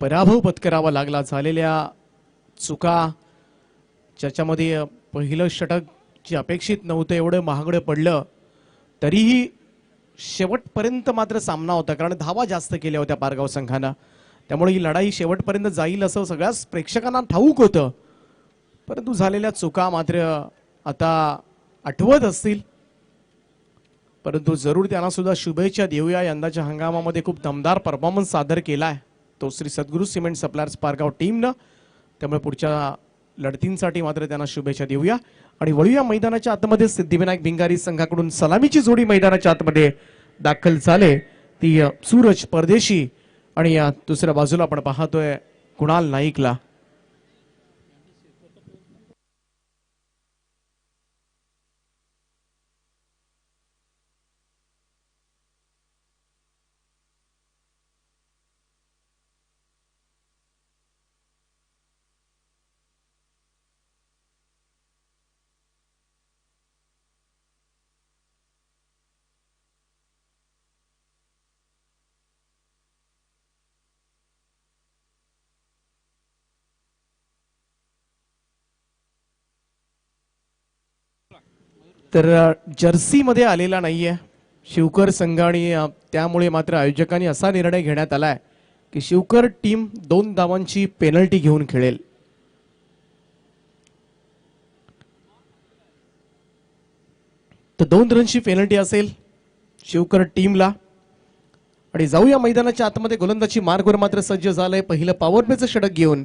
पराभव पत्करावा लागला. झालेल्या चुका, ज्याच्यामध्ये पहिलं षटक जे अपेक्षित नव्हतं एवढं महागडं पडलं, तरीही शेवटपर्यंत मात्र सामना होता, कारण धावा जास्त केल्या होत्या पारगाव संघानं. त्यामुळे ही लढाई शेवटपर्यंत जाईल असं सगळ्याच प्रेक्षकांना ठाऊक होतं. परंतु झालेल्या चुका मात्र आता आठवत असतील, परंतु जरूर त्यांना सुद्धा शुभेच्छा देऊया. यंदाच्या हंगामामध्ये खूप दमदार परफॉर्मन्स सादर केलाय तो श्री सद्गुरू सिमेंट सप्लायर्स पारगाव टीमनं. त्यामुळे पुढच्या लढतींसाठी मात्र त्यांना शुभेच्छा देऊया. आणि वळूया मैदानाच्या आतमध्ये. सिद्धिविनायक भिंगारी संघाकडून सलामीची जोडी मैदानाच्या आतमध्ये दाखल झाले, ती सूरज परदेशी आणि या दुसऱ्या बाजूला आपण पाहतोय कुणाल नाईकला. तर जर्सी मध्ये आलेला नाहीये शिवकर संघ, आणि त्यामुळे मात्र आयोजकांनी असा निर्णय घेण्यात आलाय की शिवकर टीम 2 धावांची पेनल्टी घेऊन खेळेल. तर 2 रनची पेनल्टी असेल शिवकर टीमला. आणि जाऊया मैदानाच्या आतमध्ये. गोलंदाजी मार्गवर मात्र सज्ज झालंय पहिलं पॉवर प्लेचं षटक घेऊन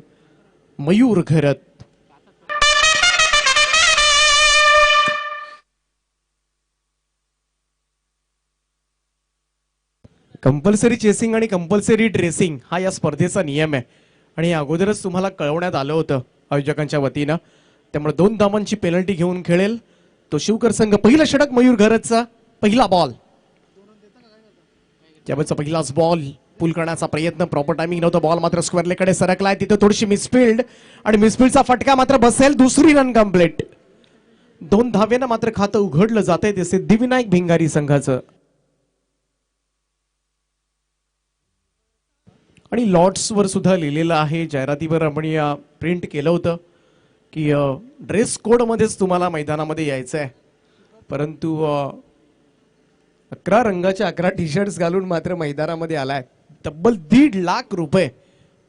मयूर घरत. कंपल्सरी चेसिंग आणि कंपल्सरी ड्रेसिंग हा या स्पर्धेचा नियम आहे, आणि अगोदरच तुम्हाला कळवण्यात आलं होतं आयोजकांच्या वतीनं. त्यामुळे 2 धावांची पेनल्टी घेऊन खेळेल तो शिवकर संघ. पहिलं षटक मयूर घरतचा, पहिला बॉल, त्यावेळेचा पहिलाच बॉल पुल करण्याचा प्रयत्न, प्रॉपर टायमिंग नव्हतं. बॉल मात्र स्क्वेअर लेगकडे सरकलाय, तिथे थोडीशी मिसफिल्ड, आणि मिसफिल्डचा फटका मात्र बसेल. दुसरी रन कंप्लीट. 2 धावेनं मात्र खातं उघडलं जातंय ते सिद्धिविनायक भिंगारी संघाचं. आणि लॉट्स वर सुद्धा लिहिलेलं आहे, जाहिरातीवर आपण प्रिंट केलं होतं की ड्रेस कोड मध्येच तुम्हाला मैदानामध्ये यायचं आहे, परंतु 11 रंगाच्या 11 टी शर्ट्स घालून मात्र मैदानामध्ये आलाय. तब्बल 1.5 लाख रुपये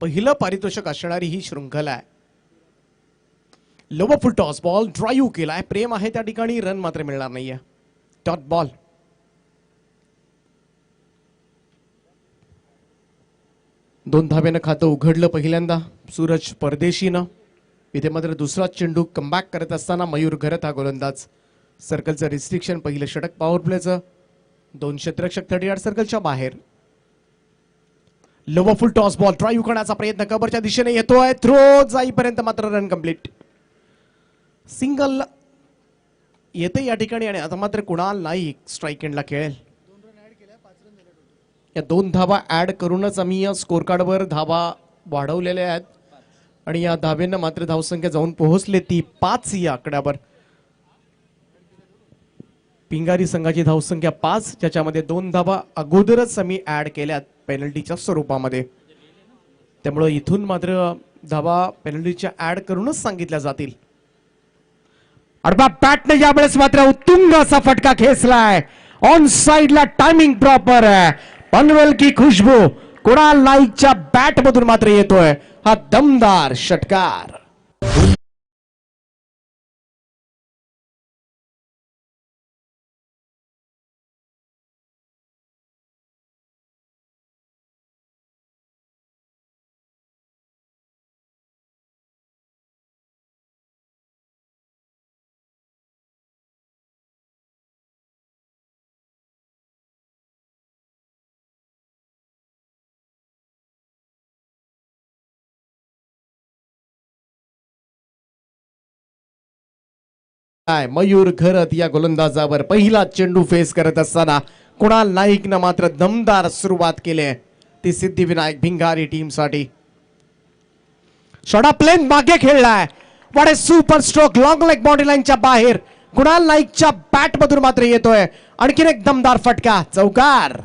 पहिलं पारितोषिक असणारी ही शृंखला आहे. लोवर फुल टॉस बॉल ड्राईव्ह केलाय, प्रेम आहे त्या ठिकाणी, रन मात्र मिळणार नाहीये. Dot ball. दोन धाब्यानं खातं उघडलं पहिल्यांदा सूरज परदेशीनं. इथे मात्र दुसरा चेंडू कमबॅक करत असताना मयूर घरत हा गोलंदाज. सर्कलचं रिस्ट्रिक्शन, पहिलं षटक पॉवर प्लेचं. 2 क्षेत्ररक्षक 30 यार्ड सर्कलच्या बाहेर. लोवर फुल टॉस बॉल ड्राईव्ह करण्याचा प्रयत्न कव्हरच्या दिशेने येतोय, थ्रो जाईपर्यंत मात्र रन कंप्लीट. सिंगल येते या ठिकाणी, आणि आता मात्र कुणाल नाईक स्ट्राईक एंडला खेळेल. या 2 धावा ऍड करूनच आम्ही या स्कोर कार्डवर धावा वाढवलेल्या आहेत, आणि या धावेनं मात्र धावसंख्या जाऊन पोहोचले ती 5 या आकड्यावर. पिंगारी संघाची धावसंख्या 5, ज्याच्यामध्ये 2 धावा अगोदरच आम्ही ऍड केल्यात पेनल्टीच्या स्वरूपामध्ये. त्यामुळे इथून मात्र धावा पेनल्टीच्या ऍड करूनच सांगितल्या जातील. अडबा बॅटने यावेळेस मात्र उत्तुंग असा फटका खेचलाय. ऑन साइडला टायमिंग प्रॉपर आहे. पनवेल की खुशबू कुणाल नाईकच्या बॅट मधून मात्र येतोय हा दमदार षटकार. मयूर घरत या गोलंदाजावर पहिला चेंडू फेस करत असताना कुणाल नाईकनं मात्र दमदार सुरुवात केली ती सिद्धिविनायक भिंगारी टीम साठी. शॉट प्लेन मागे खेळलाय. What A super stroke, long leg boundary लाईनच्या बाहेर कुणाल नाईकच्या बॅट मधून मात्र येतोय आणखीन एक दमदार फटका, चौकार.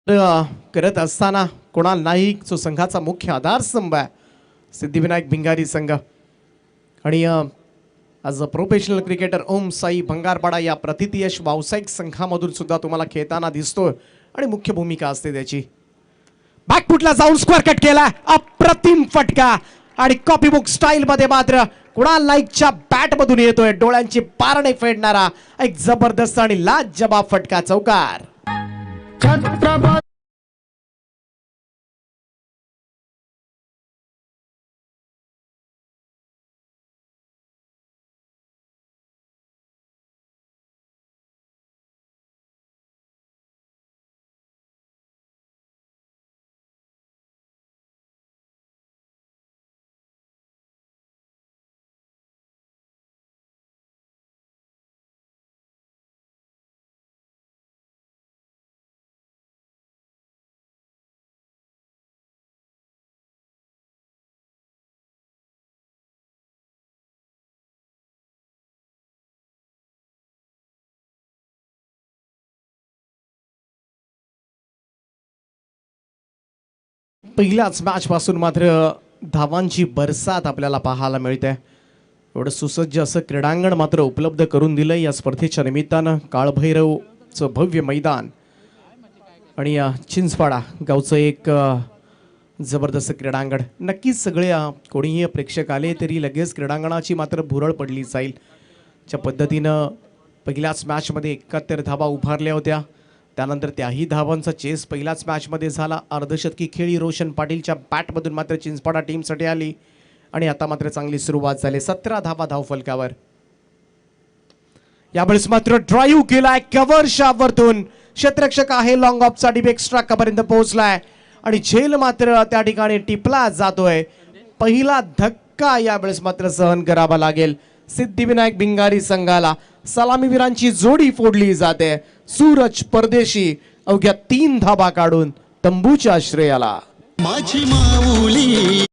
करत असताना कुणाल नाईक जो संघाचा मुख्य आधारस्तंभ आहे, सिद्धिविनायक भिंगारी संघ आणि आज प्रोफेशनल क्रिकेटर ओम साई भंगारपाडा या प्रतिथयश व्यावसायिक संघामधून सुद्धा तुम्हाला खेळताना दिसतोय आणि मुख्य भूमिका असते त्याची. बॅकफुटला जाऊन स्क्वेअर कट केला, अप्रतिम फटका आणि कॉपी बुक स्टाईल मध्ये मात्र कुणाल नाईकच्या बॅट मधून येतोय डोळ्यांची पारणे फेडणारा एक जबरदस्त आणि लाजवाब फटका चौकार. पहिल्याच मॅच पासून मात्र धावांची बरसात आपल्याला पाहायला मिळते. एवढं सुसज्ज असं क्रीडांगण मात्र उपलब्ध करून दिलं या स्पर्धेच्या निमित्तानं. काळभैरवचं भव्य मैदान आणि चिंचपाडा गावचं एक जबरदस्त क्रीडांगण. नक्कीच सगळे कोणीही प्रेक्षक आले तरी लगेच क्रीडांगणाची मात्र भुरळ पडली जाईल. ज्या पद्धतीनं पहिल्याच मॅचमध्ये 71 धावा उभारल्या होत्या, त्यानंतर त्याही धावांचा चेस पहिल्याच मॅचमध्ये झाला. अर्धशतकी खेळी रोशन पाटीलच्या बॅटमधून मात्र चिंचपाडा टीमसाठी आली आणि आता मात्र चांगली सुरुवात झाली. 17 धावा धावफलकावर. यावेळेस मात्र ड्राईव्ह केलाय कव्हरच्या वरतून. क्षेत्ररक्षक आहे लॉंग ऑफचा डीप एक्स्ट्रा कव्हरपर्यंत पोहोचलाय आणि झेल मात्र त्या ठिकाणी टिपला जातोय. पहिला धक्का यावेळेस मात्र सहन करावा लागेल सिद्धिविनायक भिंगारी संघाला. सलामीवीरांची जोडी फोडली जाते. सूरज परदेशी अवघ्या 3 धाबा काढून तंबूच्या आश्रयाला. माझी माऊली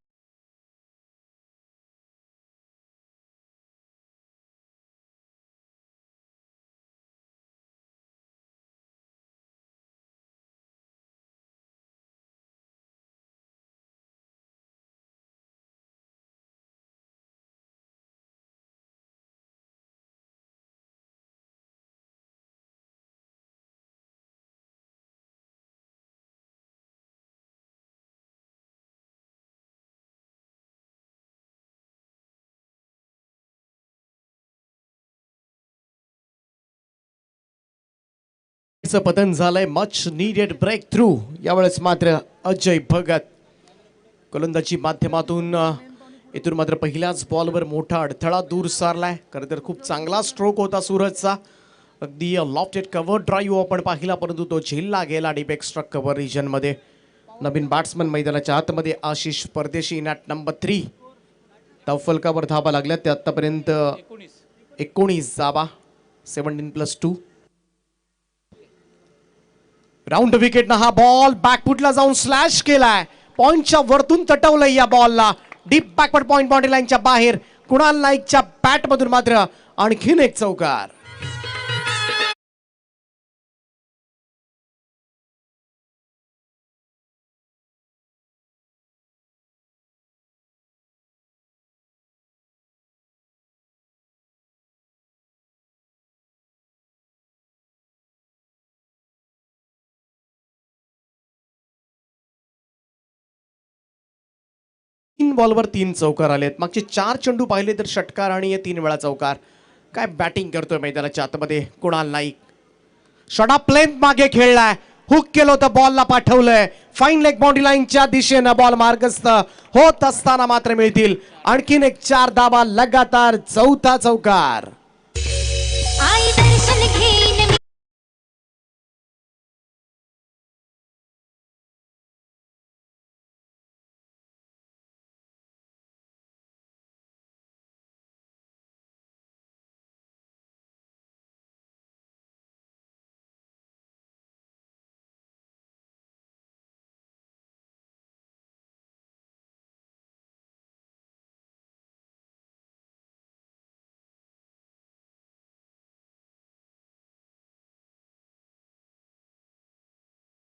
पतन झालंय. Much needed breakthrough. यावेळेस मात्र अजय भगत गोलंदाजी माध्यमातून इथून मात्र पहिल्याच बॉलवर मोठा अडथळा दूर सारलाय. खरं तर खूप चांगला स्ट्रोक होता सूरजचा. अगदी लॉफ्टेड कव्हर ड्राईव्ह आपण पाहिला, परंतु तो झेलला गेला डीप एक्स्ट्रा कव्हर रिजन मध्ये. नवीन बॅट्समन मैदानाच्या आतमध्ये आशिष परदेशी नॅट नंबर 3. धावफलकावर धाबा लागल्या ते आतापर्यंत 19 धाबा. 17+2. राऊंड विकेटनं हा बॉल बॅकफुटला जाऊन स्लॅश केलाय. पॉइंटच्या वरतून तटवलंय या बॉलला. डीप बॅकवर्ड पॉइंट बाउंड्री लाईनच्या बाहेर. कुणाल नाईकच्या बॅटमधून मात्र आणखीन एक चौकार. तीन बॉलवर 3 चौकार आलेत. मागचे 4 चेंडू पाहिले तर षटकार आणि 3 वेळा चौकार. काय बॅटिंग करतोय मैदानाच्या आतमध्ये कुणाल नाईक. शॉट प्लेन मागे खेळलाय. हुक केलं होतं, बॉलला पाठवलंय. फाईन लेग बाउंड्री लाईनच्या दिशेनं बॉल मार्गस्थ होत असताना मात्र मिळतील आणखीन एक 4 धाबा. लगातार 4था चौकार.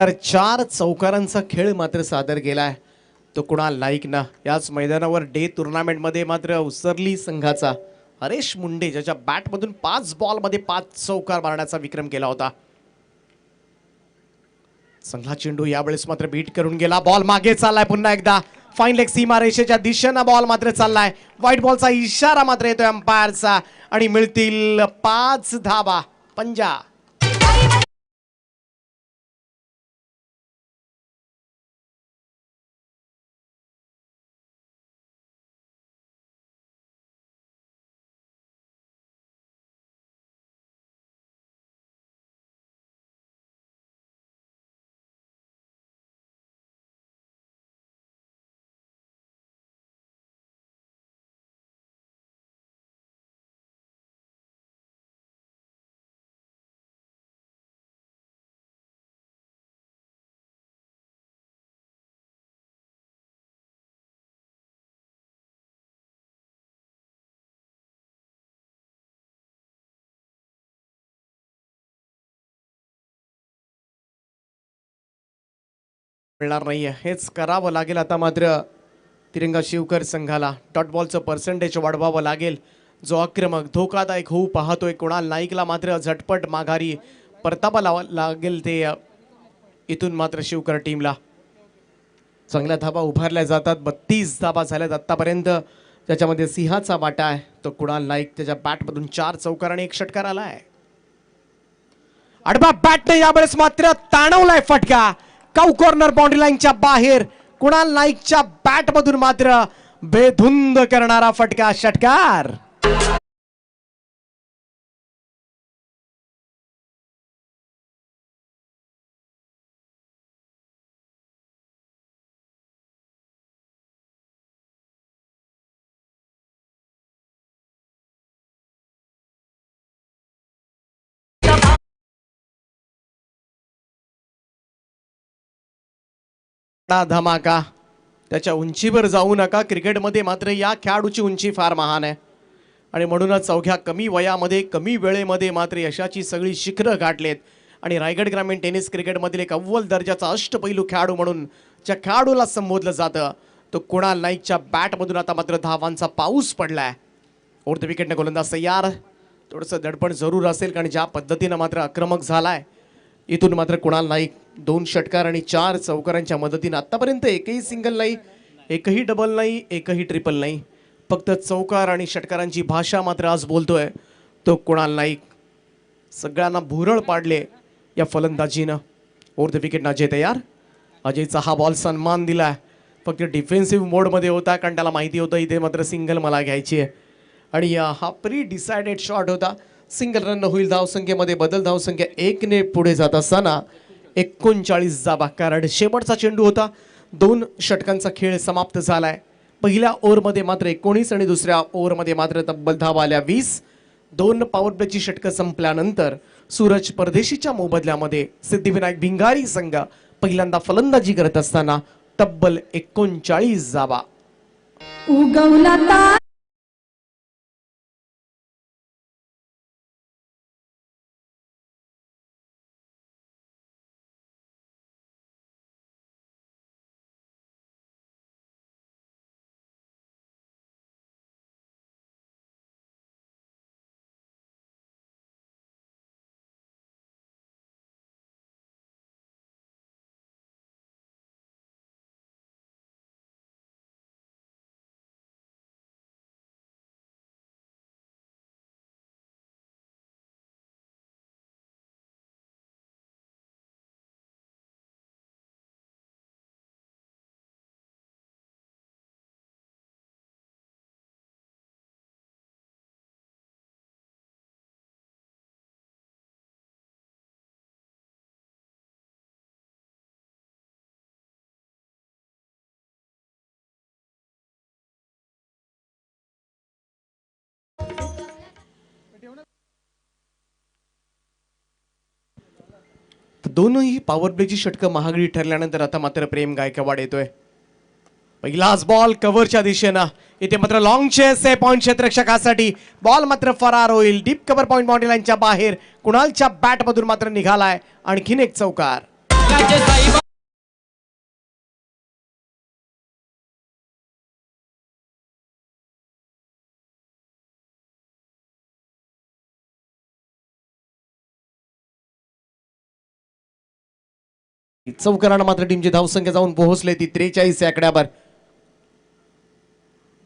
तर 4 चौकारांचा खेळ मात्र सादर केलाय तो कुणाल नाईकनं याच मैदानावर डे टुर्नामेंटमध्ये मात्र उसरली संघाचा हरेश मुंडे ज्याच्या बॅटमधून 5 बॉलमध्ये 5 चौकार मारण्याचा विक्रम केला होता. संघा चेंडू यावेळेस मात्र बीट करून गेला. बॉल मागे चाललाय पुन्हा एकदा फाईन लेग सीमा रेषेच्या दिशेनं बॉल मात्र चाललाय. व्हाईट बॉलचा इशारा मात्र येतोय अंपायरचा आणि मिळतील 5 धाबा. पंजा मिळणार नाहीये. हेच करावं लागेल आता मात्र तिरंगा शिवकर संघाला. डॉट बॉलचं पर्सेंटेज वाढवावं लागेल. जो आक्रमक धोकादायक होऊ पाहतोय कुणाल नाईकला मात्र झटपट माघारी परतावा लागेल ते इथून मात्र शिवकर टीमला. चांगल्या धाबा उभारल्या जातात. 32 धाबा झाल्यात आतापर्यंत ज्याच्यामध्ये सिंहाचा वाटा आहे. तो कुणाल नाईक त्याच्या बॅटमधून 4 चौकार आणि 1 षटकार आलाय. आडवा बॅटने यावेळेस मात्र ताणवलाय फटका. काऊ कॉर्नर बाउंड्री लाईनच्या बाहेर कुणाल नाईकच्या बॅटमधून मात्र बेधुंद करणारा फटका षटकार. धमाका त्याच्या उंचीवर जाऊ नका. क्रिकेटमध्ये मात्र या खेळाडूची उंची फार महान आहे आणि म्हणूनच अवघ्या कमी वयामध्ये कमी वेळेमध्ये मात्र यशाची सगळी शिखरं गाठलेत आणि रायगड ग्रामीण टेनिस क्रिकेटमधील एक अव्वल दर्जाचा अष्टपैलू खेळाडू म्हणून ज्या खेळाडूला संबोधलं जातं तो कुणाल नाईकच्या बॅटमधून आता मात्र धावांचा पाऊस पडलाय. ओव्हर द विकेटने गोलंदाज तयार. थोडंसं दडपण जरूर असेल कारण ज्या पद्धतीनं मात्र आक्रमक झालाय. इथून मात्र कुणाल नाईक 2 षटकार आणि 4 चौकारांच्या मदतीने आतापर्यंत एकही सिंगल नाही, एकही डबल नाही, एकही ट्रिपल नाही, फक्त चौकार आणि षटकारांची भाषा मात्र आज बोलतोय तो कुणाल नाईक. सगळ्यांना भुरळ पाडले या फलंदाजीनं. ओव्हर द विकेट अजय तयार. अजयचा हा बॉल सन्मान दिलाय. फक्त डिफेन्सिव्ह मोडमध्ये होता कारण त्याला माहिती होतं इथे मात्र सिंगल मला घ्यायची आहे आणि हा प्री डिसाइडेड शॉट होता. सिंगल रन होईल. धावसंख्येमध्ये बदल. धावसंख्या 1 ने पुढे जात असताना 39 धावा कारण शेवटचा चेंडू होता. 2 षटकांचा खेळ समाप्त झालाय. पहिल्या ओव्हरमध्ये मात्र 19 आणि दुसऱ्या ओव्हरमध्ये मात्र तब्बल धावा आल्या 20. 2 पॉवर प्लेची षटकं संपल्यानंतर सूरज परदेशीच्या मोबदल्यामध्ये सिद्धिविनायक भिंगारी संघ पहिल्यांदा फलंदाजी करत असताना तब्बल 39 धावा. दोनही पॉवर प्लेची षटकं महागडी ठरल्यानंतर आता मात्र प्रेम गायकवाड येतोय. पहिलाच बॉल कव्हरच्या दिशेनं. इथे मात्र लॉंग चेस आहे पॉइंट क्षेत्ररक्षकासाठी. बॉल मात्र फरार होईल. डीप कव्हर पॉइंट बाउंड्री लाईनच्या बाहेर कुणालच्या बॅटमधून मात्र निघालाय आणखीन एक चौकार. जगाचे साईबा चौकारानं मात्र टीमची धावसंख्या जाऊन पोहोचले ती 43 या आकड्यावर.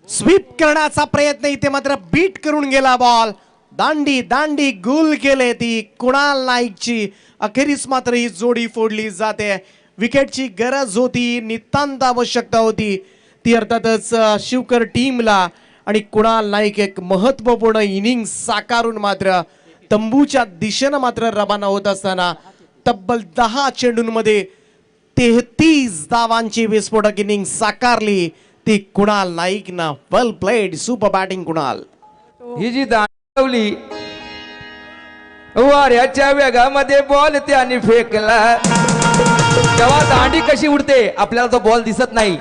स्वीप करण्याचा प्रयत्न इथे मात्र बीट करून गेला बॉल. दांडी दांडी गुल केले ती कुणाल नाईकची. अखेरीस मात्र ही जोडी फोडली जाते. विकेटची गरज होती, नितांत आवश्यकता होती ती अर्थातच शिवकर टीमला. आणि कुणाल नाईक एक महत्वपूर्ण इनिंग साकारून मात्र तंबूच्या दिशेनं मात्र रवाना होत असताना तब्बल 10 चेंडूंमध्ये 33 धावांची विस्फोटक इनिंग साकारली ती कुणाल नाईकनं. वेल प्लेड, सुपर बॅटिंग कुणाल. ही जी दांडवली वाऱ्याच्या वेगामध्ये बॉल त्याने फेकला. तेव्हा दांडी कशी उडते आपल्याला तो बॉल दिसत नाही.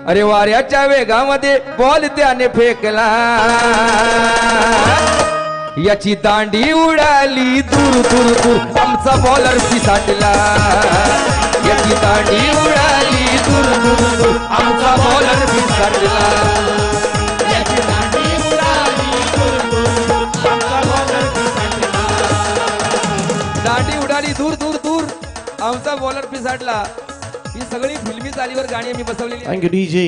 अरे वाऱ्याच्या वेगामध्ये बॉल त्याने फेकला. याची दांडी उडाली दूर दूर दूर आमचा बॉलर पिसाटला. याची दांडी उडाली दूर दूर दूर आमचा बॉलर पिसाटला. याची दांडी उडाली दूर दूर दूर आमचा बॉलर पिसाटला. दांडी उडाली दूर दूर दूर आमचा बॉलर पिसाटला. ही सगळी फिल्मी चालीवर गाणी आम्ही बसवलेली. Thank you DJ.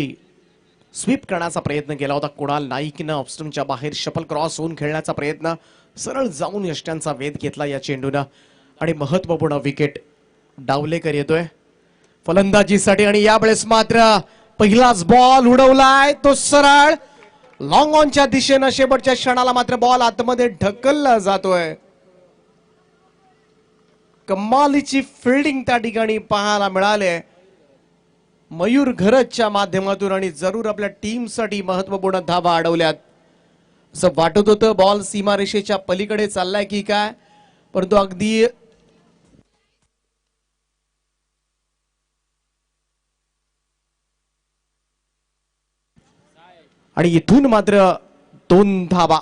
स्वीप करण्याचा प्रयत्न केला होता कुणाल नाईकनं. ऑफस्टमच्या बाहेर शफल क्रॉस होऊन खेळण्याचा प्रयत्न, सरळ जाऊन यष्ट्यांचा वेध घेतला या चेंडूनं आणि महत्वपूर्ण विकेट. डावलेकर येतोय फलंदाजीसाठी आणि यावेळेस मात्र पहिलाच बॉल उडवलाय तो सरळ लॉंग ऑनच्या दिशेनं. शेवटच्या क्षणाला मात्र बॉल आतमध्ये ढकलला जातोय. कमालीची फिल्डिंग त्या ठिकाणी पाहायला मिळाले मयूर घरजच्या माध्यमातून आणि जरूर आपल्या टीमसाठी महत्वपूर्ण धावा अडवल्यात. असं वाटत होतं बॉल सीमारेषेच्या पलीकडे चाललाय की काय, परंतु अगदी आणि इथून मात्र 2 धावा.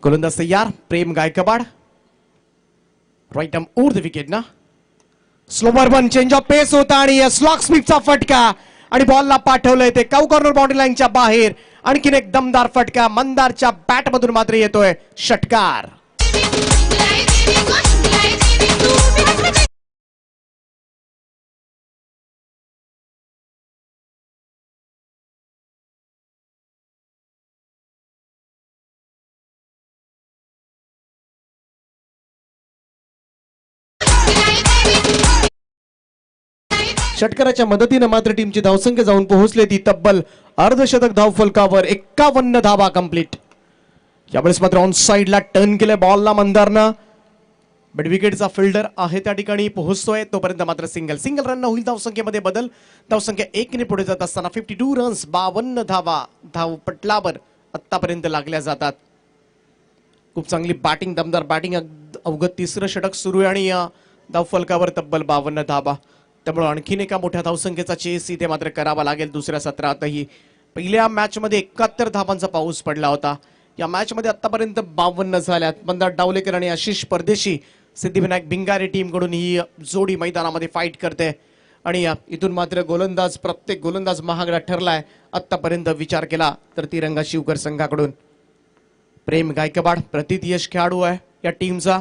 गोलंदाज तयार, Prem Gaikwad. Right arm over the wicket ना. Slower one, change of pace होता आणि स्लॉक स्मिथचा फटका आणि बॉलला पाठवलंय ते काऊ कॉर्नर बाउंड्री लाईनच्या बाहेर. आणखीन एक दमदार फटका मंदारच्या बॅट मधून मात्र येतोय षटकार. षटकाराच्या मदतीने मात्र टीमची धावसंख्या जाऊन पोहोचले ती तब्बल अर्धशतक धाव फलकावर. 51 धावा कंप्लीट. यावेळेस मात्र ऑन साइडला टर्न केलंय बॉलला मंदारनं. बट विकेटचा फिल्डर आहे त्या ठिकाणी पोहोचतोय तोपर्यंत मात्र सिंगल रन होईल. धावसंख्येमध्ये बदल. धावसंख्या 1 ने पुढे जात असताना 52 रन्स 52 धावा धावपटलावर आतापर्यंत लागल्या जातात. खूप चांगली बॅटिंग, दमदार बॅटिंग. अवघं 3रं षटक सुरू आहे आणि धावफलकावर तब्बल 52 धावा. त्यामुळे आणखीन एका मोठ्या धावसंख्येचा चेस इथे मात्र करावा लागेल. दुसऱ्या सत्रातही पहिल्या मॅच मध्ये 71 धावांचा पाऊस पडला होता. या मॅच मध्ये आतापर्यंत 52 झाल्यात. मंदार डावलेकर आणि आशिष परदेशी सिद्धिविनायक भिंगारे टीम कडून ही जोडी मैदानामध्ये फाईट करते आणि इथून मात्र गोलंदाज, प्रत्येक गोलंदाज महागडा ठरलाय आतापर्यंत विचार केला तर तिरंगा शिवकर संघाकडून. प्रेम गायकवाड प्रतियश खेळाडू आहे या टीमचा.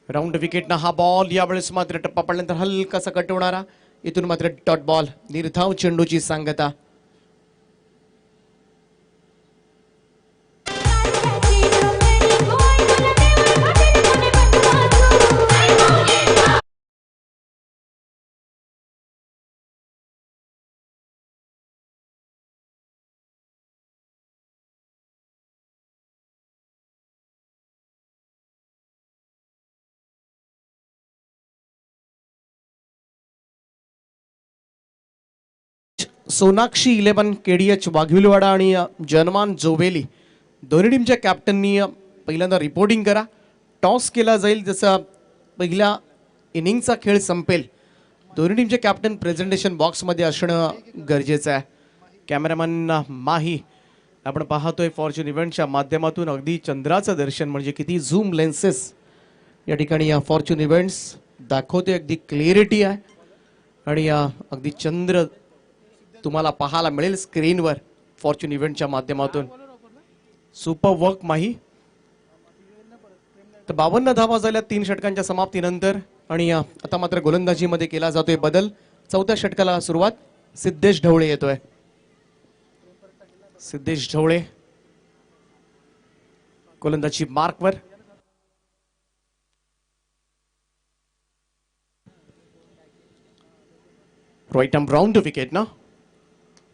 राऊंड विकेटना हा बॉल यावेळेस मात्र टप्पा पडल्यानंतर हलकासा कट होणारा. इथून मात्र डॉट बॉल, निर्धाव चेंडूची सांगता. सोनाक्षी 11 KDH वाघविलवाडा आणि जनमान जोवेली दोन्ही टीमच्या कॅप्टननी पहिल्यांदा रिपोर्टिंग करा. टॉस केला जाईल. जसं पहिल्या इनिंगचा खेळ संपेल दोन्ही टीमचे कॅप्टन प्रेझेंटेशन बॉक्समध्ये असणं गरजेचं आहे. कॅमेरामॅन माही आपण पाहतोय फॉर्च्यून इव्हेंटच्या माध्यमातून अगदी चंद्राचं दर्शन म्हणजे किती झूम लेन्सेस या ठिकाणी या फॉर्च्यून इव्हेंट्स दाखवते. अगदी क्लिअरिटी आहे आणि अगदी चंद्र तुम्हाला पाहायला मिळेल स्क्रीनवर फॉर्च्यून इव्हेंटच्या माध्यमातून. सुपर वर्क माही. तर 52 धावा झाल्या 3 षटकांच्या समाप्तीनंतर आणि आता मात्र गोलंदाजीमध्ये केला जातोय बदल. 4थ्या षटकाला सुरुवात. सिद्धेश ढवळे येतोय. सिद्धेश ढवळे गोलंदाजी मार्कवर. Right arm round to wicket ना.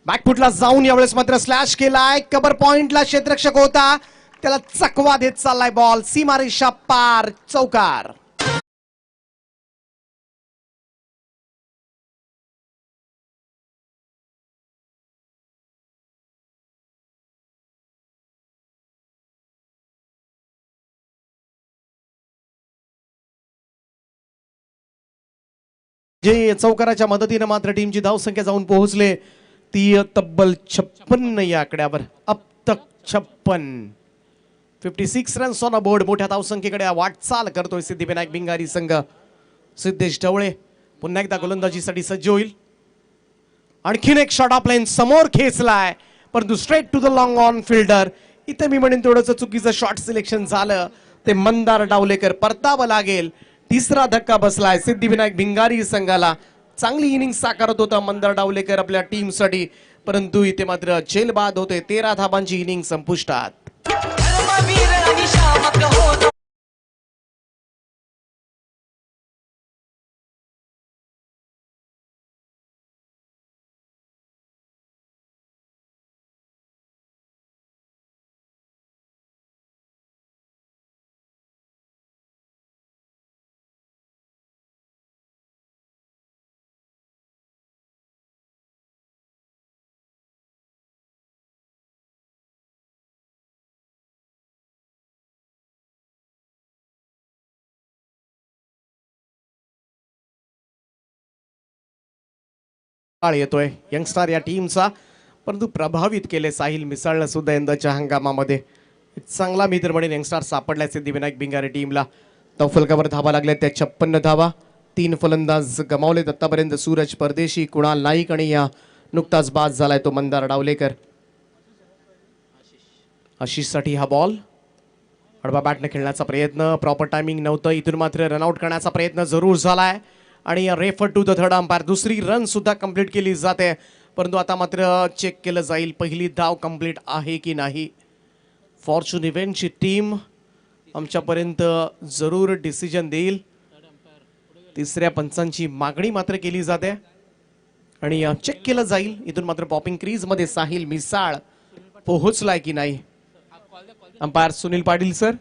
बॅकफुटला जाऊन यावेळेस मात्र स्लॅश केलाय. कबर पॉइंटला क्षेत्ररक्षक होता, त्याला चकवा देत चाललाय बॉल. सीमारेषा पार. चौकार. जे चौकाराच्या मदतीने मात्र टीमची धावसंख्या जाऊन पोहोचले ती तब्बल 56 या आकड्यावर. अब तक 56. 56 रन्स ऑन अ बोर्ड. मोठ्या धावसंख्येकडे वाटचाल करतोय सिद्धिविनायक भिंगारी संघ. सिद्धेश ढवळे पुन्हा एकदा गोलंदाजीसाठी सज्ज होईल. आणखीन एक शॉट ऑफ लाईन समोर खेचलाय, परंतु straight to the long on fielder. इथे मी म्हणेन थोडंसं चुकीचं शॉट सिलेक्शन झालं. ते मंदार डावलेकर परतावं लागेल. तिसरा धक्का बसलाय सिद्धिविनायक भिंगारी संघाला. चांगली इनिंग साकारत होता मंदार डावलेकर आपल्या टीमसाठी, परंतु इथे मात्र झेलबाद होते. 13 धाबांची इनिंग संपुष्टात. येतोय यंगस्टार या टीमचा, परंतु प्रभावित केले साहिल मिसाळनं सुद्धा यंदाच्या हंगामामध्ये. चांगला मी तर म्हणेन यंगस्टार सापडलाय सिद्धिविनायक भिंगारी टीमला. तौफलकावर धावा लागल्या त्या 56 धावा. 3 फलंदाज गमावलेत आतापर्यंत. सूरज परदेशी, कुणाल नाईक आणि या नुकताच बाद झालाय तो मंदार डावलेकर. आशिषसाठी हा बॉल. आडवा बॅटने खेळण्याचा प्रयत्न, प्रॉपर टायमिंग नव्हतं. इथून मात्र रनआउट करण्याचा प्रयत्न जरूर झालाय आणि refer to the third umpire. दुसरी रन सुद्धा कंप्लीट केली जाते, परंतु आता मात्र चेक केलं जाईल पहिली धाव कंप्लीट आहे की नाही. फॉर्च्यून इव्हेंटची टीम आमच्यापर्यंत जरूर डिसिजन देईल. तिसऱ्या पंचांची मागणी मात्र केली जाते आणि चेक केलं जाईल. इथून मात्र पॉपिंग क्रीज मध्ये साहिल मिसाळ पोहोचलाय की नाही. Umpire Sunil Patil sir.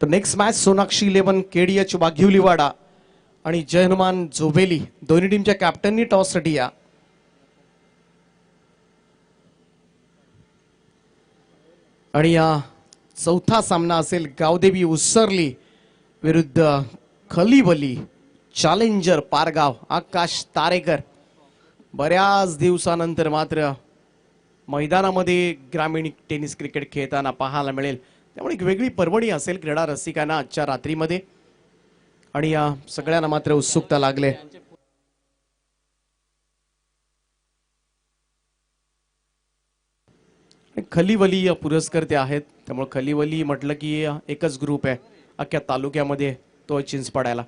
तर नेक्स्ट मॅच सोनाक्षी 11 KDH वाघिवलीवाडा आणि जय हनुमान जोबेली दोन्ही टीमच्या कॅप्टननी टॉससाठी या. आणि या चौथा सामना असेल गावदेवी उसरली विरुद्ध खलीवली चॅलेंजर पारगाव. आकाश तारेकर बऱ्याच दिवसानंतर मात्र मैदानामध्ये ग्रामीण टेनिस क्रिकेट खेळताना पाहायला मिळेल, त्यामुळे एक वेगळी पर्वणी असेल क्रीडा रसिकांना आजच्या रात्रीमध्ये. आणि या सगळ्यांना मात्र उत्सुकता लागले. खलीवली पुरस्कर्ते आहेत, त्यामुळे खलीवली म्हटलं की एकच ग्रुप आहे अख्ख्या तालुक्यामध्ये, तो चिंचपाड्याला.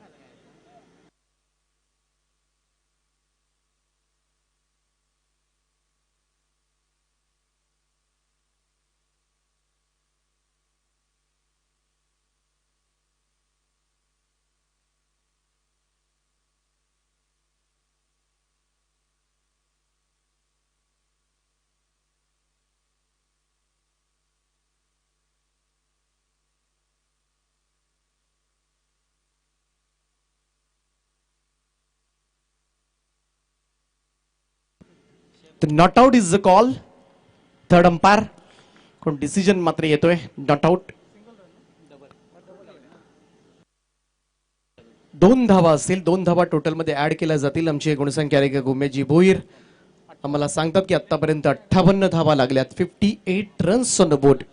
तर not out is the call. Third umpire कोण डिसिजन मात्र येतोय नॉट आउट. 2 धावा असतील. 2 धावा टोटल मध्ये ऍड केल्या जातील. आमची गुणसंख्या रेखा गुमेजी भोईर आम्हाला सांगतात की आतापर्यंत 58 धावा लागल्यात. 58 रन्स ऑन द बोर्ड.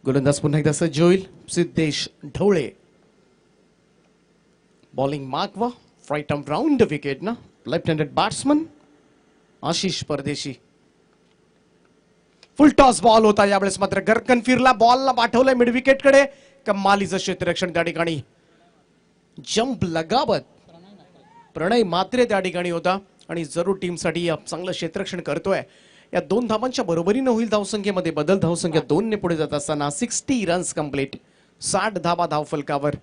गोलंदाज पुन्हा एकदा सज्ज होईल. सिद्धेश ढवळे बॉलिंग मागवा. Right arm round the wicket ना. Left handed batsman Ashish Pardeshi. Full toss ball होता. यावेळेस मात्र गरकन फिरला. बॉलला पाठवलंय मिड विकेट कडे. कमालीचं क्षेत्ररक्षण त्या ठिकाणी. जंप लगावत प्रणय मात्रे त्या ठिकाणी होता आणि जरूर टीमसाठी चांगलं क्षेत्ररक्षण करतोय. या 2 धावांच्या बरोबरीनं होईल धावसंख्येमध्ये बदल. धावसंख्या 2 ने पुढे जात असताना 60 रन्स कंप्लीट. 60 धावा धावफलकावर.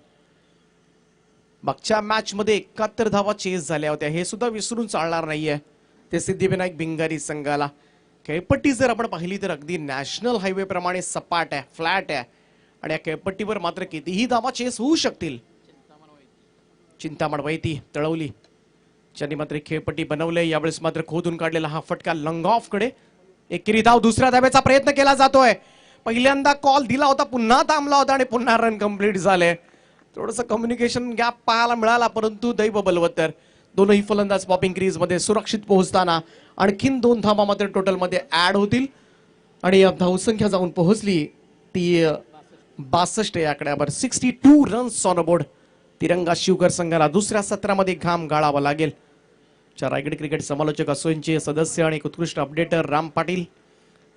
मागच्या मॅच मध्ये 71 धावा चेस झाल्या होत्या. हे सुद्धा विसरून चालणार नाहीये ते सिद्धिविनायक भिंगारी संघाला. खेळपट्टी जर आपण पाहिली तर अगदी नॅशनल हायवे प्रमाणे सपाट आहे, फ्लॅट आहे आणि या खेळपट्टीवर मात्र कितीही धावा चेस होऊ शकतील. चिंतामण वैती तळवली ज्यांनी मात्र खेळपट्टी बनवले. यावेळेस मात्र खोदून काढलेला हा फटका लंग ऑफ कडे. एकेरी धाव. दुसऱ्या धाव्याचा प्रयत्न केला जातोय. पहिल्यांदा कॉल दिला होता, पुन्हा थांबला होता आणि पुन्हा रन कंप्लीट झाले. थोडंसं कम्युनिकेशन गॅप पाहायला मिळाला परंतु दैव बलवत्तर. दोनही फलंदाज पॉपिंग क्रीज मध्ये सुरक्षित पोहोचताना आणखीन 2 धावा मात्र टोटल मध्ये ऍड होतील आणि धावसंख्या जाऊन पोहोचली ती 62 या आकड्यावर. 62 रन्स ऑन बोर्ड. तिरंगा शिवकर संघाला दुसऱ्या सत्रामध्ये घाम गाळावा लागेल. रायगड क्रिकेट समालोचक असोसीएशनचे सदस्य आणि उत्कृष्ट अपडेटर राम पाटील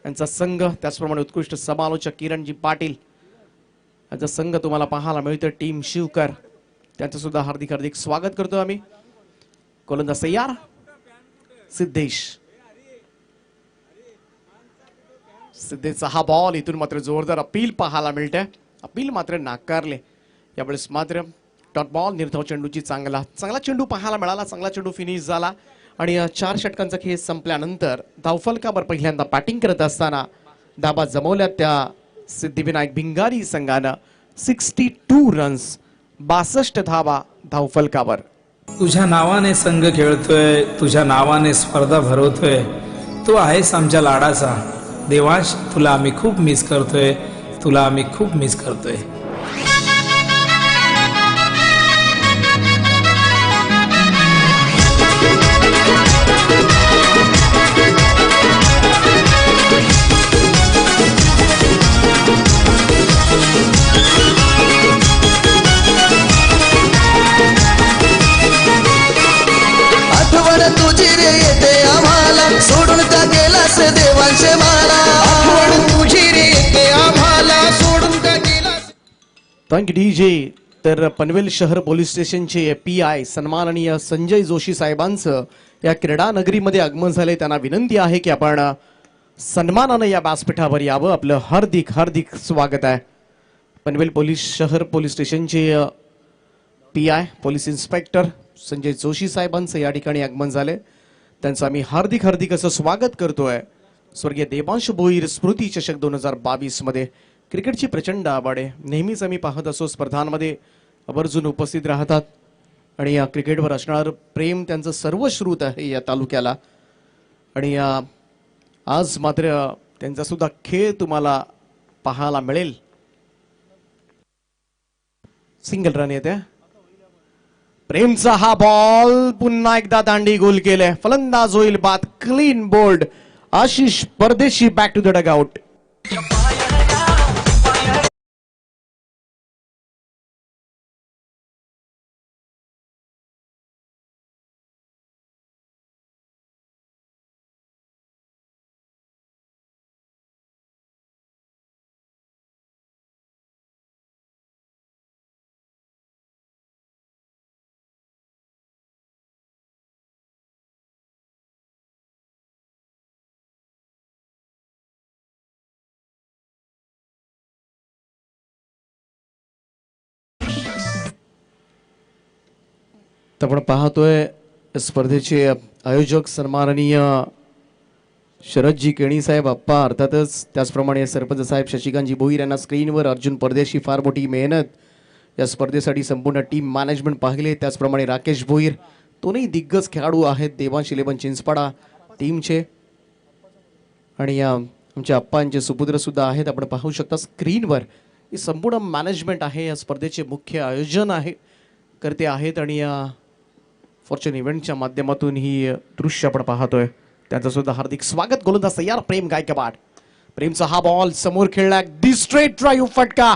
यांचा संघ, त्याचप्रमाणे उत्कृष्ट समालोचक किरणजी पाटील यांचा संघ तुम्हाला पाहायला मिळतो. टीम शिवकर त्यांचं सुद्धा हार्दिक हार्दिक स्वागत करतो आम्ही. गोलंदाज तयार. सिद्धेश. सिद्धेशचा हा बॉल. इथून मात्र जोरदार अपील पाहायला मिळते. अपील मात्र नाकारले. यावेळेस मात्र डॉट बॉल. निर्धाव चेंडूची चांगला चेंडू पाहायला मिळाला. चांगला चेंडू फिनिश झाला आणि 4 षटकांचा खेळ संपल्यानंतर धावफलकावर पहिल्यांदा बॅटिंग करत असताना धाबा जमवल्या त्या सिद्धिविनायक भिंगारी संघानं. 62 रन्स 62 धावा धावफलकावर. तुझ्या नावाने संघ खेळतोय, तुझ्या नावाने स्पर्धा भरवतोय. तू आहेस आमच्या लाडाचा. देवांश तुला आम्ही खूप मिस करतोय. तुला आम्ही खूप मिस करतोय. तुझी रे येते आम्हाला सोडून का गेलास देवांश मला. आठवण तुझी रे येते आम्हाला सोडून का गेलास. Thank you DJ. तर पनवेल शहर पोलीस स्टेशनचे PI सन्माननीय संजय जोशी साहेबांचं या क्रीडा नगरीमध्ये आगमन झाले. त्यांना विनंती आहे की आपण सन्मानानं या व्यासपीठावर यावं. आपलं हार्दिक हार्दिक स्वागत आहे. पनवेल शहर पोलीस स्टेशनचे PI police inspector Sanjay Joshi साहेबांचं या ठिकाणी आगमन झाले. त्यांचं आम्ही हार्दिक हार्दिक असं स्वागत करतोय. स्वर्गीय देवांश भोईर स्मृती चषक 2022 मध्ये क्रिकेटची प्रचंड आवड आहे. नेहमीच आम्ही पाहत असो स्पर्धांमध्ये आवर्जून उपस्थित राहतात आणि या क्रिकेटवर असणारं प्रेम त्यांचं सर्वश्रुत आहे या तालुक्याला. आणि आज मात्र त्यांचा सुद्धा खेळ तुम्हाला पाहायला मिळेल. सिंगल रन येते. प्रेमचा हा बॉल पुन्हा एकदा दांडी गोल केले. फलंदाज होईल बाद. Clean bowled. आशिष परदेशी बॅक टू द डगआउट. आपण पाहतोय स्पर्धेचे आयोजक सन्माननीय शरदजी केणी साहेब अप्पा, अर्थातच त्याचप्रमाणे सरपंच साहेब शशिकांतजी भोईर यांना स्क्रीनवर अर्जुन परदेशी फार मोठी मेहनत या स्पर्धेसाठी संपूर्ण टीम मॅनेजमेंट पाहिले. त्याचप्रमाणे राकेश भोईर दोन्ही दिग्गज खेळाडू आहेत देवांश 11 चिंचपाडा टीमचे. आणि या आमच्या अप्पांचे सुपुत्र सुद्धा आहेत. आपण पाहू शकता स्क्रीनवर ही संपूर्ण मॅनेजमेंट आहे. या स्पर्धेचे मुख्य आयोजन आहे करते आहेत आणि या फॉर्च्यून इव्हेंटच्या माध्यमातून ही दृश्य आपण पाहतोय. त्यांचं सुद्धा हार्दिक स्वागत. गोलंदाज तयार प्रेम गायकवाड. प्रेमचा हा बॉल समोर खेळला दी स्ट्रेट ड्राईव्ह फटका.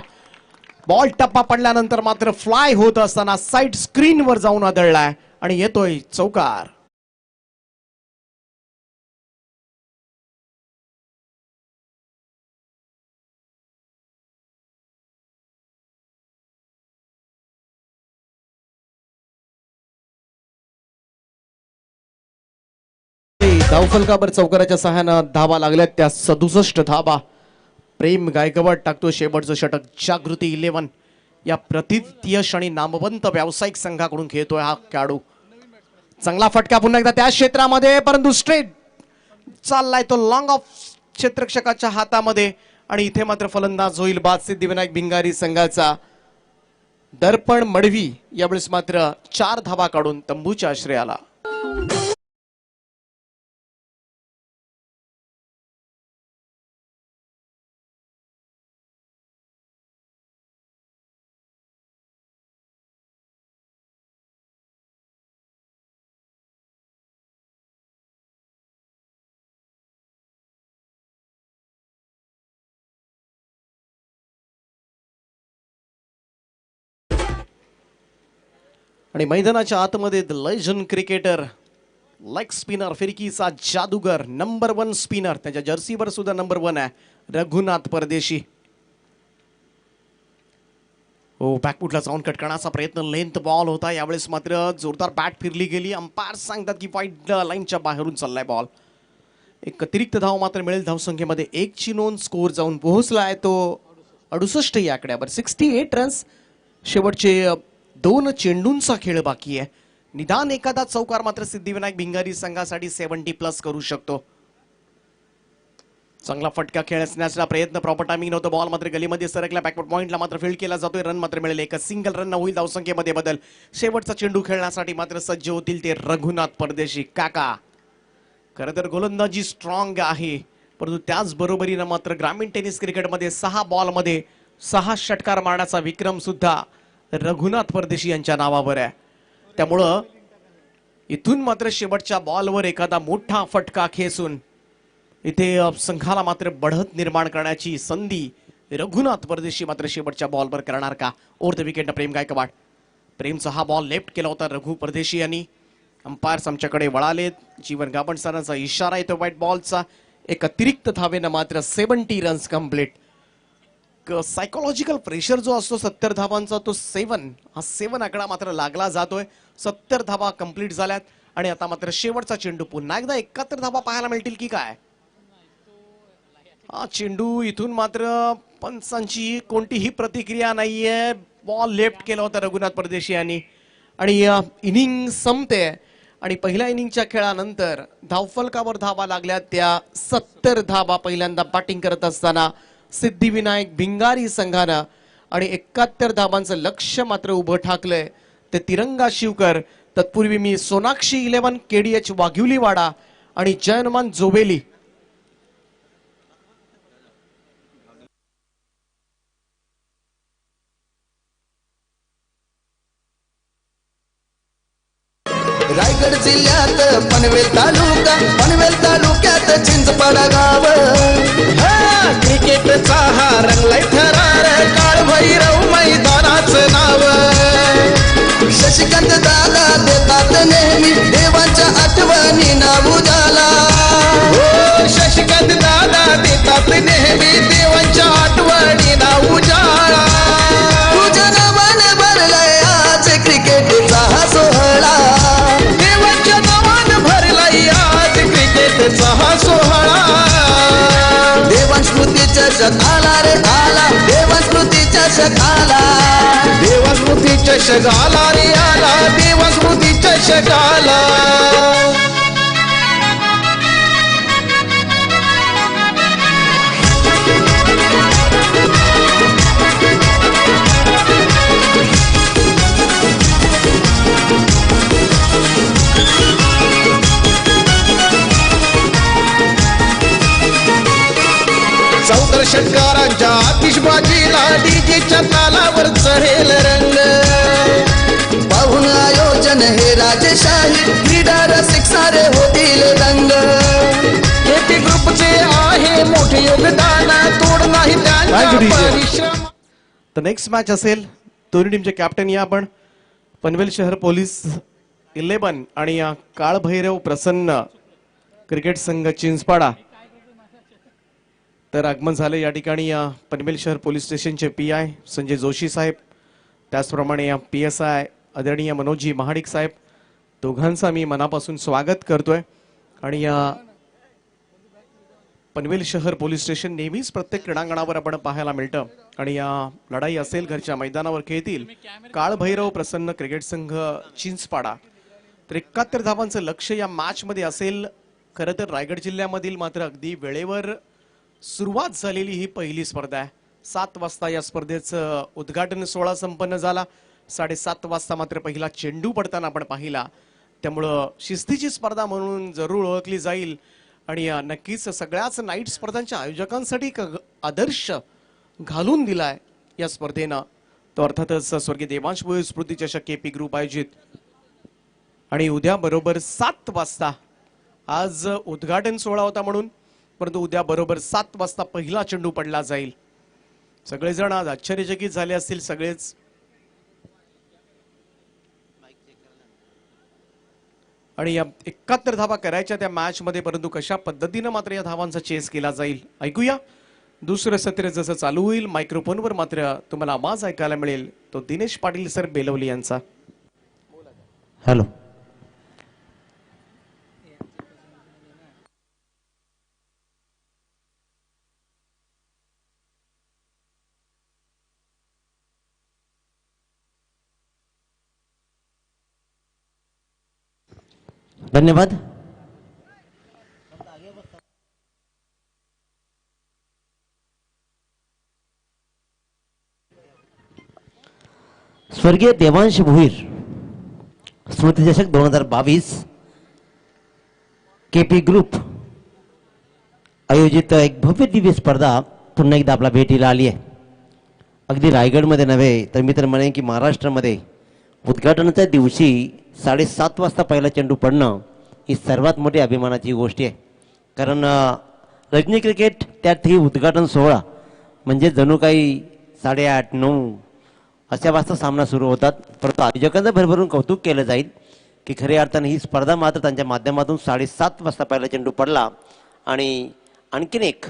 बॉल टप्पा पडल्यानंतर मात्र फ्लाय होत असताना साईड स्क्रीनवर जाऊन आदळलाय आणि येतोय चौकार. धावफलकावर चौकाराच्या सहाय्यानं धावा लागल्यात त्या 67 धावा. प्रेम गायकवाड टाकतो शेवटचं षटक. जागृती 11 या प्रतियश आणि नामवंत व्यावसायिक संघाकडून खेळतोय हा खेळाडू. चांगला फटका पुन्हा एकदा त्या क्षेत्रामध्ये, परंतु स्ट्रेट चाललाय तो लॉंग ऑफ क्षेत्ररक्षकाच्या हातामध्ये आणि इथे मात्र फलंदाज होईल बाद. सिद्धिविनायक भिंगारी संघाचा दर्पण मडवी यावेळेस मात्र 4 धावा काढून तंबूच्या आश्रयाला. आणि मैदानाच्या आतमध्ये the legend cricketer leg spinner फिरकीचा जादूगर नंबर 1 स्पिनर, त्याच्या जर्सीवर सुद्धा नंबर 1 आहे, रघुनाथ परदेशी. हो बॅकफुटला जाऊन कट करण्याचा प्रयत्न, लेंथ बॉल होता. यावेळेस मात्र जोरदार बॅट फिरली गेली. अंपायर सांगतात की वाईड लाईनच्या बाहेरून चाललाय बॉल. एक अतिरिक्त धाव मात्र मिळेल. धावसंख्येमध्ये 1 ची नोंद. स्कोर जाऊन पोहोचलाय तो 68 या आकड्यावर. 68 रन्स. शेवटचे 2 चेंडूंचा खेळ बाकी आहे. निदान एखादा चौकार मात्र सिद्धिविनायक भिंगारी संघासाठी 70+ करू शकतो. चांगला फटका खेळण्याचा प्रयत्न. प्रॉपर टायमिंग नव्हतं. बॉल मात्र गलीमध्ये सरकला. बॅकवर्ड पॉइंटला मात्र फील्ड केला जातोय. रन मात्र मिळेल. एक सिंगल रन होईल. धावसंख्येमध्ये बदल. शेवटचा चेंडू खेळण्यासाठी मात्र सज्ज होतील ते रघुनाथ परदेशी काका. खरं तर गोलंदाजी स्ट्रॉंग आहे, परंतु त्याच बरोबरीनं मात्र ग्रामीण टेनिस क्रिकेटमध्ये 6 बॉलमध्ये 6 षटकार मारण्याचा विक्रम सुद्धा रघुनाथ परदेशी यांच्या नावावर आहे. त्यामुळं इथून मात्र शेवटच्या बॉलवर एखादा मोठा फटका खेचून इथे संघाला मात्र बढत निर्माण करण्याची संधी रघुनाथ परदेशी मात्र शेवटच्या बॉलवर करणार का? ओव्हर द विकेट प्रेम गायकवाड. प्रेमचा हा बॉल लेफ्ट केला होता रघु परदेशी यांनी. अंपायर्स आमच्याकडे वळालेत. जीवन गाभण सरांचा इशारा येतो व्हाईट बॉलचा. एक अतिरिक्त धावेनं मात्र 70 रन्स कंप्लीट. सायकोलॉजिकल प्रेशर जो असतो 70 धावांचा, तो 7 आकडा मात्र लागला जातोय. 70 धावा कंप्लीट झाल्यात आणि आता मात्र शेवटचा चेंडू. पुन्हा एकदा 71 धावा पाहायला मिळतील की काय? हा चेंडू इथून मात्र पंचांची कोणतीही प्रतिक्रिया नाहीये. बॉल लेफ्ट केला होता रघुनाथ परदेशी यांनी आणि इनिंग संपते. आणि पहिल्या इनिंगच्या खेळानंतर धावफलकावर धावा लागल्या त्या 70 धावा पहिल्यांदा बॅटिंग करत असताना सिद्धिविनायक भिंगारी संघानं आणि 71 धावांचं लक्ष्य मात्र उभं ठाकलंय ते तिरंगा शिवकर. तत्पूर्वी मी सोनाक्षी 11, KDH वाघिवलीवाडा आणि जयनुमान जोबेली रायगड जिल्ह्यात पनवेल तालुक्यात चिंचपाडा गाव. क्रिकेटचा हा रंगलाय थरार, काळ भैरव मैदानाचं नाव. शशिकांत दादा देतात नेहमी देवांच्या आठवणी नाव उजाला. शशिकांत दादा देतात नेहमी देवांच्या आठवणी नाव उजाला. तुझ्या नावाने भरलाय आज क्रिकेटचा हा सोहळा. हा सोहळा देवास्मृती चषक आला रे आला. देवास्मृती चषक आला. देवास्मृती चषक आला रे आला. देवास्मृती चषक आला. बाजीला डीजेच्या तालावर चढेल रंग पाहून आयोजन हे राजशाही क्रीडा रसिक सारे होतील दंग केपी ग्रुपचे आहे मोठे योगदान तोड नाही त्यांच्या Thank you, DJ. परिश्रम. तर नेक्स्ट मॅच असेल दोन्ही टीमचे कॅप्टन या आपण पनवेल शहर पोलीस 11 आणि या काळभैरव प्रसन्न क्रिकेट संघ चिंचपाडा. तर आगमन झाले या ठिकाणी या पनवेल शहर पोलीस स्टेशनचे PI संजय जोशी साहेब, त्याचप्रमाणे या PSI आदरणीय मनोजी महाडिक साहेब, दोघांचा मी मनापासून स्वागत करतोय. आणि या पनवेल शहर पोलीस स्टेशन नेहमीच प्रत्येक क्रीडांगणावर आपण पाहायला मिळतं आणि या लढाई असेल घरच्या मैदानावर खेळतील काळभैरव प्रसन्न क्रिकेट संघ चिंचपाडा. तर 71 धावांचं लक्ष या मॅच मध्ये असेल. खरं तर रायगड जिल्ह्यामधील मात्र अगदी वेळेवर सुरुवात झालेली ही पहिली स्पर्धा आहे. 7 वाजता या स्पर्धेचं उद्घाटन सोहळा संपन्न झाला. 7:30 वाजता मात्र पहिला चेंडू पडताना आपण पाहिला. त्यामुळं शिस्तीची स्पर्धा म्हणून जरूर ओळखली जाईल आणि नक्कीच सगळ्याच नाईट स्पर्धांच्या आयोजकांसाठी एक आदर्श घालून दिलाय या स्पर्धेनं. तो अर्थातच स्वर्गीय देवांश भोईर स्मृती चषक केपी ग्रुप आयोजित. आणि उद्या बरोबर 7 वाजता, आज उद्घाटन सोहळा होता म्हणून, परंतु उद्या बरोबर 7 वाजता पहिला चेंडू पडला जाईल. सगळेजण आज आश्चर्यचकित झाले असतील सगळेच. आणि या 71 धावा करायच्या त्या मॅच मध्ये, परंतु कशा पद्धतीनं मात्र या धावांचा चेस केला जाईल ऐकूया. दुसरं सत्र जसं चालू होईल मायक्रोफोनवर मात्र तुम्हाला आवाज ऐकायला मिळेल तो दिनेश पाटील सर बेलवली यांचा. हॅलो. धन्यवाद. स्वर्गीय देवांश भोईर स्मृती चषक 2022 केपी ग्रुप आयोजित एक भव्य दिव्य स्पर्धा पुन्हा एकदा आपला भेटीला आली आहे. अगदी रायगडमध्ये नव्हे तर मी तर म्हणेन की महाराष्ट्रामध्ये उद्घाटनाच्या दिवशी 7:30 वाजता पहिला चेंडू पडणं ही सर्वात मोठी अभिमानाची गोष्ट आहे. कारण रजनी क्रिकेट त्यात ही उद्घाटन सोहळा म्हणजे जणू काही 8:30-9 अशा वाजता सामना सुरू होतात. परंतु आयोजकांचं भरभरून कौतुक केलं जाईल की खऱ्या अर्थाने ही स्पर्धा मात्र त्यांच्या माध्यमातून 7:30 वाजता पहिला चेंडू पडला. आणि आणखीन एक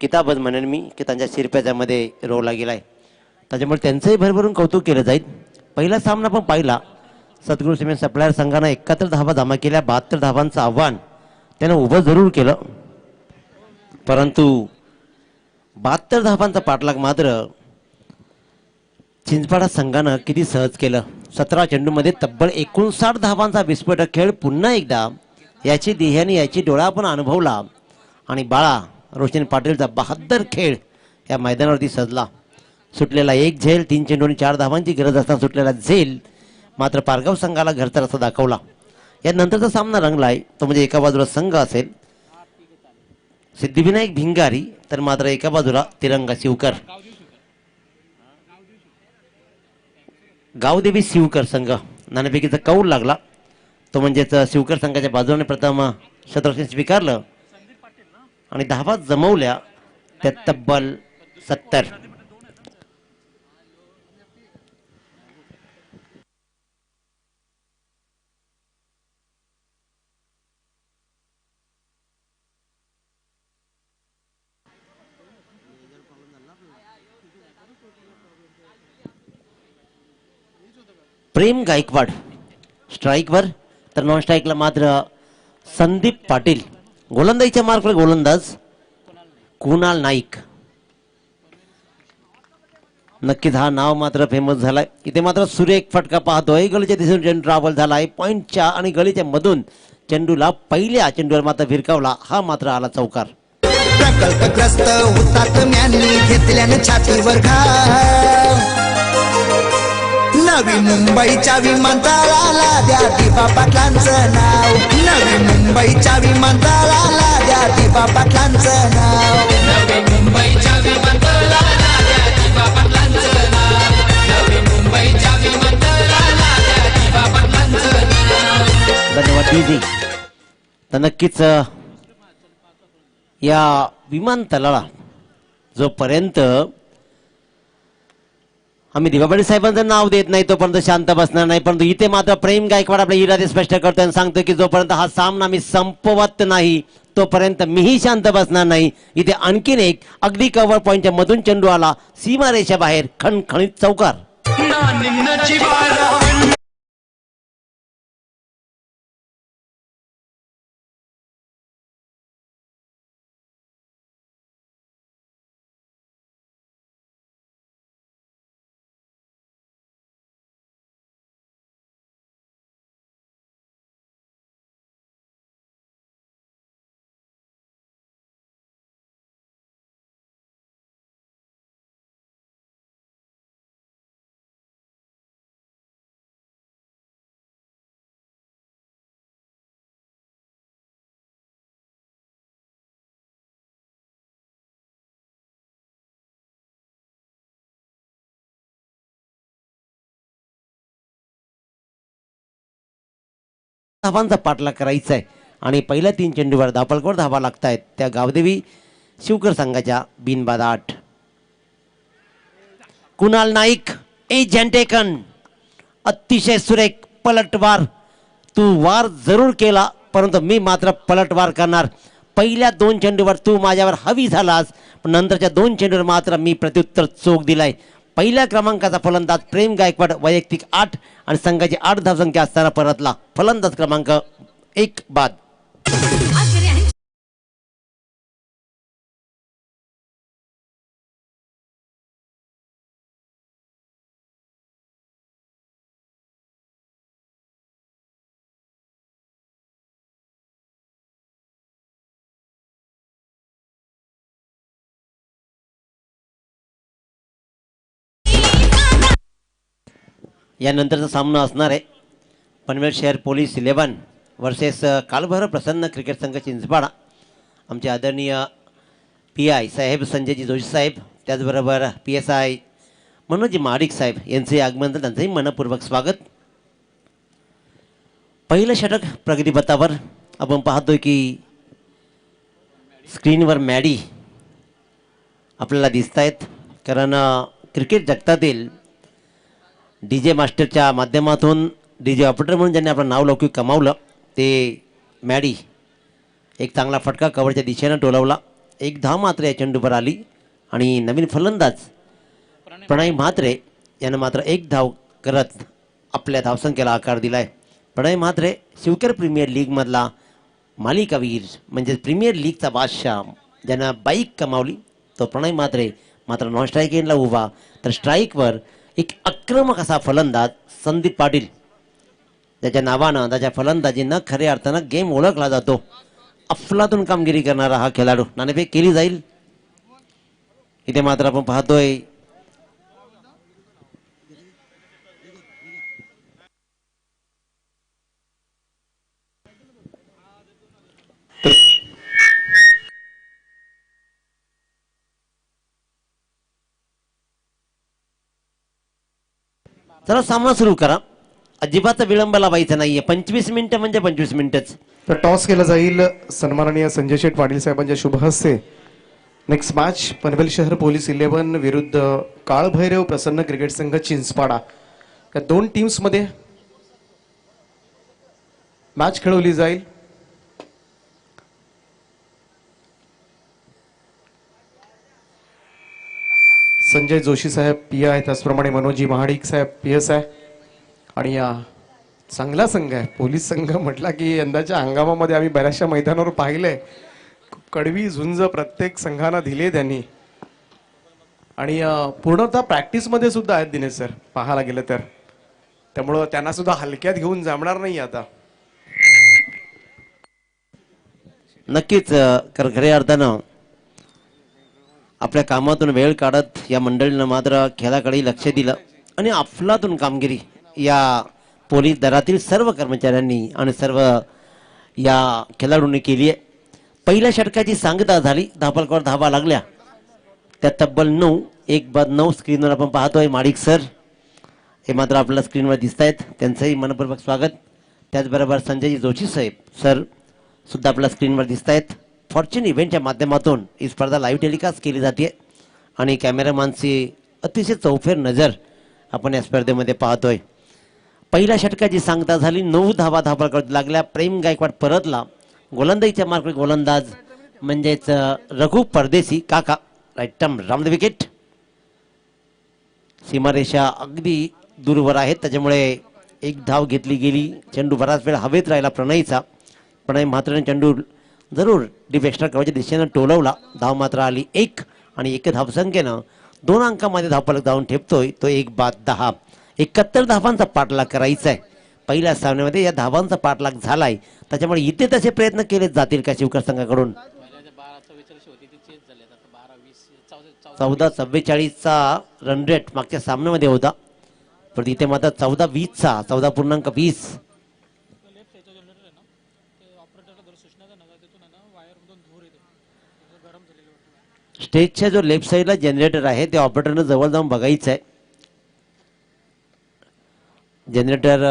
किताबच म्हणेन मी की त्यांच्या शिरप्याच्यामध्ये रोवला गेला आहे. त्याच्यामुळे त्यांचंही भरभरून कौतुक केलं जाईल. पहिला सामना पण पाहिला. सद्गुरू सिमेंट सप्लायर संघानं 71 धावा जमा केल्या. 72 धावांचं आव्हान त्यानं उभं जरूर केलं, परंतु 72 धावांचा पाठलाग मात्र चिंचपाडा संघानं किती सहज केलं. 17 चेंडूमध्ये तब्बल 59 धावांचा विस्फोटक खेळ पुन्हा एकदा याची देहाने याची डोळा आपण अनुभवला. आणि बाळा रोशन पाटीलचा बहादर खेळ या मैदानावरती सजला. सुटलेला एक झेल, 3 चेंडू आणि 4 धावांची गरज असताना सुटलेला झेल मात्र पारगाव संघाला घरचा रस्ता दाखवला. यानंतरचा सामना रंगलाय तो म्हणजे एका बाजूला संघ असेल सिद्धिविनायक भिंगारी, तर मात्र एका बाजूला तिरंगा शिवकर गावदेवी शिवकर संघ. नाणेफेकीचा कौल लागला तो म्हणजेच शिवकर संघाच्या बाजूने प्रथम शतरक्षण स्वीकारलं आणि धावा जमवल्या त्या तब्बल 70. प्रेम गायकवाड स्ट्राईकवर, तर नॉन स्ट्राईकला मात्र संदीप पाटील. गोलंदाजीच्या मार्कवर गोलंदाज कुणाल नाईक. नक्कीच हा नाव मात्र फेमस झालाय. इथे मात्र सुरेख फटका पाहतोय. गलीच्या दिसून चेंडू ट्रॅव्हल झालाय पॉइंटच्या आणि गलीच्या मधून चेंडूला पहिल्या चेंडूवर मात्र भिरकावला. हा मात्र आला चौकार. प्रकल्पग्रस्त हुतात्म्यांनी घेतल्याने छातीवर घाव. नवी मुंबईच्या विमानतळाला द्या दिबा पाटलांचं नाव. नवी मुंबईच्या विमानतळाला द्या दिबा पाटलांचं नाव. नवी मुंबईच्या विमानतळाला द्या तर नक्कीच या विमानतळाला जोपर्यंत आम्ही दिवाबडी साहेबांचं नाव देत नाही तोपर्यंत शांत बसणार नाही. परंतु इथे मात्र प्रेम गायकवाड आपल्या इरादे स्पष्ट करतो आणि सांगतो की जोपर्यंत हा सामना मी संपवत नाही तोपर्यंत मीही शांत बसणार नाही. इथे आणखीन एक अगदी कव्हर पॉइंटच्या मधून चेंडू आला सीमारेषा बाहेर खणखणीत चौकार. धावांचा पाठलाग करायचा आहे आणि पहिल्या 3 चेंडूवर धापलकोर धावा लागतायत त्या गावदेवी शिवकर संघाच्या बिनबाद 8. कुणाल नाईक एजंटेकन अतिशय सुरेख पलटवार. तू वार जरूर केला परंतु मी मात्र पलटवार करणार. पहिल्या 2 चेंडूवर तू माझ्यावर हवी झालास पण नंतरच्या 2 चेंडूवर मात्र मी प्रत्युत्तर चोख दिलाय. पहिल्या क्रमांकाचा फलंदाज प्रेम गायकवाड वैयक्तिक 8 आणि संघाची 8 धावसंख्या असताना परतला. फलंदाज क्रमांक 1 बाद. यानंतरचा सामना असणार आहे पनवेल शहर पोलीस 11 वर्सेस कालभैरव प्रसन्न क्रिकेट संघ चिंचपाडा. आमचे आदरणीय PI साहेब संजयजी जोशी साहेब त्याचबरोबर PSI मनोजी महाडिक साहेब यांचे आगमन त्यांचंही मनपूर्वक स्वागत. पहिलं षटक प्रगतीपथावर आपण पाहतोय की स्क्रीनवर मॅडी आपल्याला दिसत आहेत कारण क्रिकेट जगतातील DJ मास्टरच्या माध्यमातून DJ ऑपरेटर म्हणून ज्यांनी आपलं नाव लौकिक कमावलं ते मॅडी. एक चांगला फटका कव्हरच्या दिशेनं टोलवला. 1 धाव मात्र या चेंडूवर आली आणि नवीन फलंदाज प्रणय म्हात्रे यानं मात्र 1 धाव करत आपल्या धावसंख्येला आकार दिलाय. प्रणय म्हात्रे शिवकर प्रीमियर लीगमधला मालिकावीर म्हणजे प्रीमियर लीगचा बादशाह ज्यानं बाईक कमावली तो प्रणय म्हात्रे मात्र नॉन स्ट्राईक एंडला उभा. तर स्ट्राईकवर एक आक्रमक असा फलंदाज संदीप पाटील त्याच्या नावानं त्याच्या फलंदाजींना खऱ्या अर्थानं गेम ओळखला जातो. अफलातून कामगिरी करणारा हा खेळाडू. नाणेफेक केली जाईल. इथे मात्र आपण पाहतोय चला सामना सुरू करा. अजिबात विलंब लावायचा नाहीये. 25 मिनिटं म्हणजे 25 मिनिटच. तर टॉस केला जाईल सन्माननीय संजय शेठ पाटील साहेबांच्या शुभ हस्ते. नेक्स्ट मॅच पनवेल शहर पोलीस 11 विरुद्ध काळभैरव प्रसन्न क्रिकेट संघ चिंचपाडा या 2 टीम्स मध्ये मॅच खेळवली जाईल. संजय जोशी साहेब PI त्याचप्रमाणे मनोजी महाडिक साहेब PSI आणि या चांगला संघ आहे पोलीस संघ म्हटला की यंदाच्या हंगामामध्ये आम्ही बऱ्याचशा मैदानावर पाहिलंय कडवी झुंज प्रत्येक संघांना दिले त्यांनी आणि पूर्णतः प्रॅक्टिसमध्ये सुद्धा आहेत दिनेश सर पाहायला गेलं तर. त्यामुळं त्यांना सुद्धा हलक्यात घेऊन जमणार नाही आता. नक्कीच खऱ्या अर्थानं आपल्या कामातून वेळ काढत या मंडळीनं मात्र खेळाकडे लक्ष दिलं आणि अफलातून कामगिरी या पोलीस दलातील सर्व कर्मचाऱ्यांनी आणि सर्व या खेळाडूंनी केली आहे. पहिल्या षटकाची सांगता झाली. धापलकोर धावा लागल्या त्या तब्बल 9. 1 बाद 9 स्क्रीनवर आपण पाहतोय. माडिक सर हे मात्र आपल्याला स्क्रीनवर दिसत आहेत त्यांचंही मनपूर्वक स्वागत. त्याचबरोबर संजयजी जोशी साहेब सर सुद्धा आपल्या स्क्रीनवर दिसत आहेत. फॉर्च्यून इव्हेंटच्या माध्यमातून ही स्पर्धा लाईव्ह टेलिकास्ट केली जाते आणि कॅमेरामॅनची अतिशय चौफेर नजर आपण या स्पर्धेमध्ये पाहतोय. पहिल्या षटकाची सांगता झाली. 9 धावा धावपळ लागल्या. प्रेम गायकवाड परतला. गोलंदाजीच्या मार्क गोलंदाज म्हणजेच रघु परदेशी काका right arm round the wicket. सीमारेषा अगदी दूरवर आहेत त्याच्यामुळे एक धाव घेतली गेली. चेंडू बराच वेळ हवेत राहिला प्रणयचा. प्रणय मात्र चेंडू जरूर डीप एक्स्ट्रा कव्हरच्या दिशेनं टोलवला. धाव मात्र आली 1 आणि 1 धावसंख्येनं 2 अंकामध्ये धावफलक धावून ठेपतोय तो 1 बाद 10. 71 धावांचा पाठलाग करायचा आहे. पहिल्या सामन्यामध्ये या धावांचा पाठलाग झालाय त्याच्यामुळे इथे तसे प्रयत्न केले जातील का शिवकर संघाकडून. 14-44चा रन रेट मागच्या सामन्यामध्ये होता पण इथे मात्र 14-20चा 14.20. स्टेजच्या जो लेफ्ट साईडला जनरेटर आहे ते ऑपरेटरनं जवळ जाऊन बघायचं आहे. जनरेटर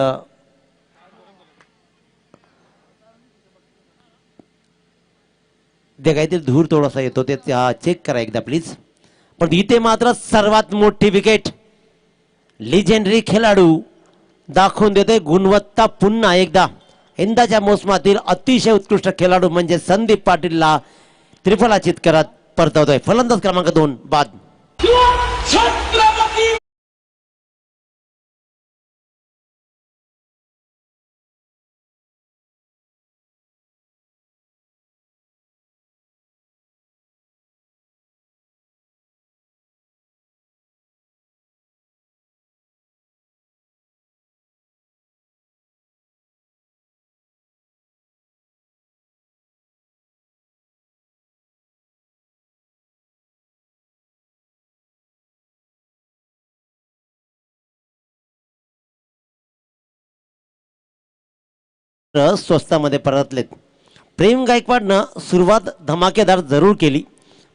ते काहीतरी धूर थोडासा येतो ते चेक करा एकदा प्लीज. पण इथे मात्र सर्वात मोठी विकेट. लिजेंडरी खेळाडू दाखवून देते गुणवत्ता पुन्हा एकदा. यंदाच्या मोसमातील अतिशय उत्कृष्ट खेळाडू म्हणजे संदीप पाटीलला त्रिफलाचित करत परतवतोय. फलंदाज क्रमांक 2 बाद. स्वस्तामध्ये परतलेत. प्रेम गायकवाडनं सुरुवात धमाकेदार जरूर केली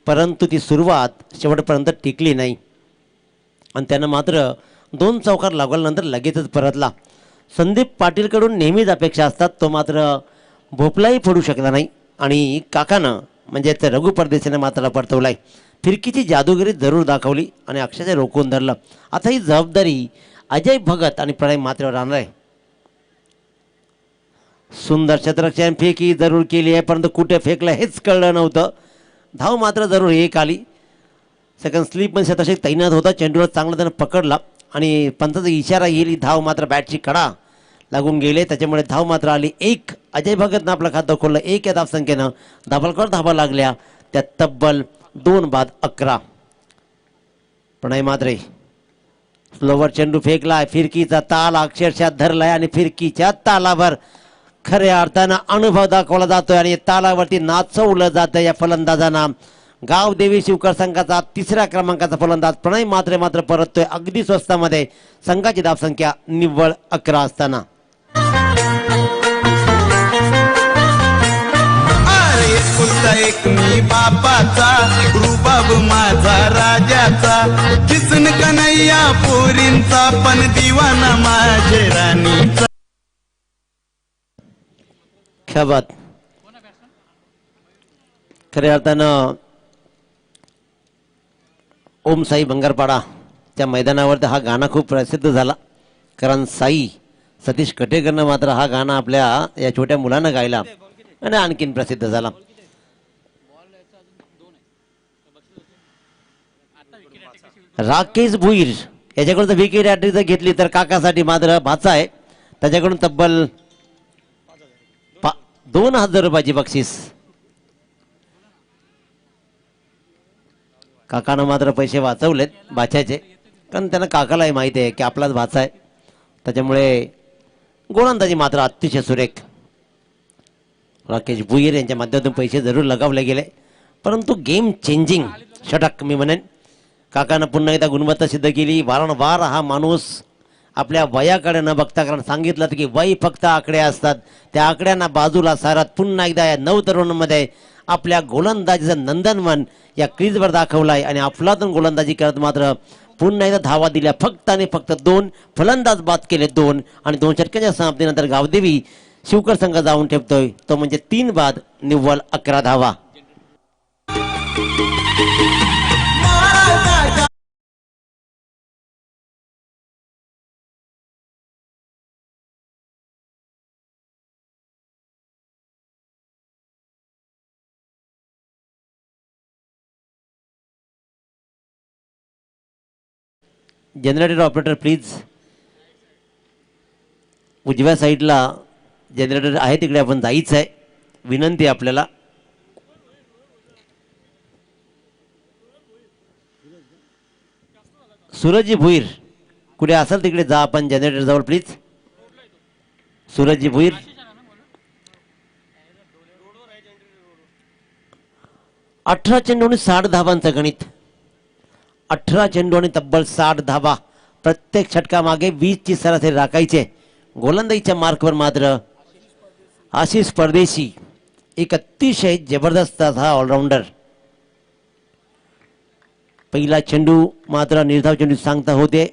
परंतु ती सुरुवात शेवटपर्यंत टिकली नाही आणि त्यानं मात्र 2 चौकार लागल्यानंतर लगेचच परतला. संदीप पाटीलकडून नेहमीच अपेक्षा असतात. तो मात्र भोपलाही फोडू शकला नाही आणि काकानं म्हणजेच रघु परदेशीनं मात्र परतवलाय. फिरकीची जादूगिरी जरूर दाखवली आणि अक्षरशः रोखून धरलं. आता ही जबाबदारी अजय भगत आणि प्रणय मात्रेवर राहणार आहे. सुंदर शतरक्षण फेकी जरूर केली आहे परंतु कुठे फेकलं हेच कळलं नव्हतं. धाव मात्र जरूर 1 आली. सेकंड स्लीप मध्ये शतक तैनात होता. चेंडूला चांगला त्यानं पकडला आणि पंचाचा इशारा येईल. धाव मात्र बॅटची कडा लागून गेले त्याच्यामुळे धाव मात्र आली 1. अजय भगतनं आपलं खातं खोललं 1 या धावसंख्येनं. धाबालकर धावा लागल्या त्या तब्बल 2 बाद 11. प्रणय मात्रे स्लोवर चेंडू फेकलाय. फिरकीचा ताल अक्षरशः धरलाय आणि फिरकीच्या तालावर खऱ्या अर्थानं अनुभव दाखवला जातोय आणि तालावरती नाचवलं जातं या फलंदाजांना. गावदेवी शिवकर संघाचा 3ऱ्या क्रमांकाचा फलंदाज प्रणय मात्रे मात्र परततोय अगदी स्वस्तामध्ये. संघाची धावसंख्या निव्वळ 11 असताना. एकुलता एक मी बापाचा रुबाब माझा राजाचा किसन कन्हैया पोरींचा पण दिवाना माझे राणीचा. खबर खऱ्या अर्थानं ओम साई बंगारपाडा त्या मैदानावर हा गाणं खूप प्रसिद्ध झाला कारण साई सतीश कटेकरनं मात्र हा गाणं आपल्या या छोट्या मुलानं गायला आणि आणखीन प्रसिद्ध झाला. राकेश भुईर याच्याकडून जर विकेट हॅट्रिक जर घेतली तर काकासाठी मात्र भाचा आहे. त्याच्याकडून तब्बल 2000 रुपयाची बक्षीस. काकानं मात्र पैसे वाचवलेत भाच्याचे कारण त्यांना काकालाही माहिती आहे की आपलाच भाचा आहे त्याच्यामुळे गोलंदाजी मात्र अतिशय सुरेख. राकेश भुईर यांच्या माध्यमातून पैसे जरूर लगावले गेले परंतु गेम चेंजिंग षटक मी म्हणेन. काकानं पुन्हा एकदा गुणवत्ता सिद्ध केली. वारंवार हा माणूस आपल्या वयाकडे न बघता कारण सांगितलं की वय फक्त आकडे असतात त्या आकड्यांना बाजूला सारत पुन्हा एकदा या 9 तरुणांमध्ये आपल्या गोलंदाजीचं नंदनवन या क्रीजवर दाखवलाय आणि अफलातून गोलंदाजी करत मात्र पुन्हा एकदा धावा दिल्या फक्त आणि फक्त 2. फलंदाज बाद केले 2 आणि 2 षटकांच्या समाप्तीनंतर गावदेवी शिवकर संघ जाऊन ठेवतोय तो म्हणजे 3 बाद निव्वळ 11 धावा. जनरेटर ऑपरेटर प्लीज उजव्या साईडला जनरेटर आहे तिकडे आपण जायचं आहे, विनंती आहे आपल्याला. सूरजजी भुईर कुठे असाल तिकडे जा आपण जनरेटर जवळ प्लीज. सूरजजी भुईर, अठरा चेंडू आणि 60 धावांचं गणित. 18 चेंडू आणि तब्बल 60 धावा. प्रत्येक षटकामागे 20ची सरासरी राखायचे. गोलंदाजीच्या मार्कवर मात्र आशिष परदेशी एक अतिशय जबरदस्त असा ऑलराऊंडर. पहिला चेंडू मात्र निर्धाव चेंडू सांगता होते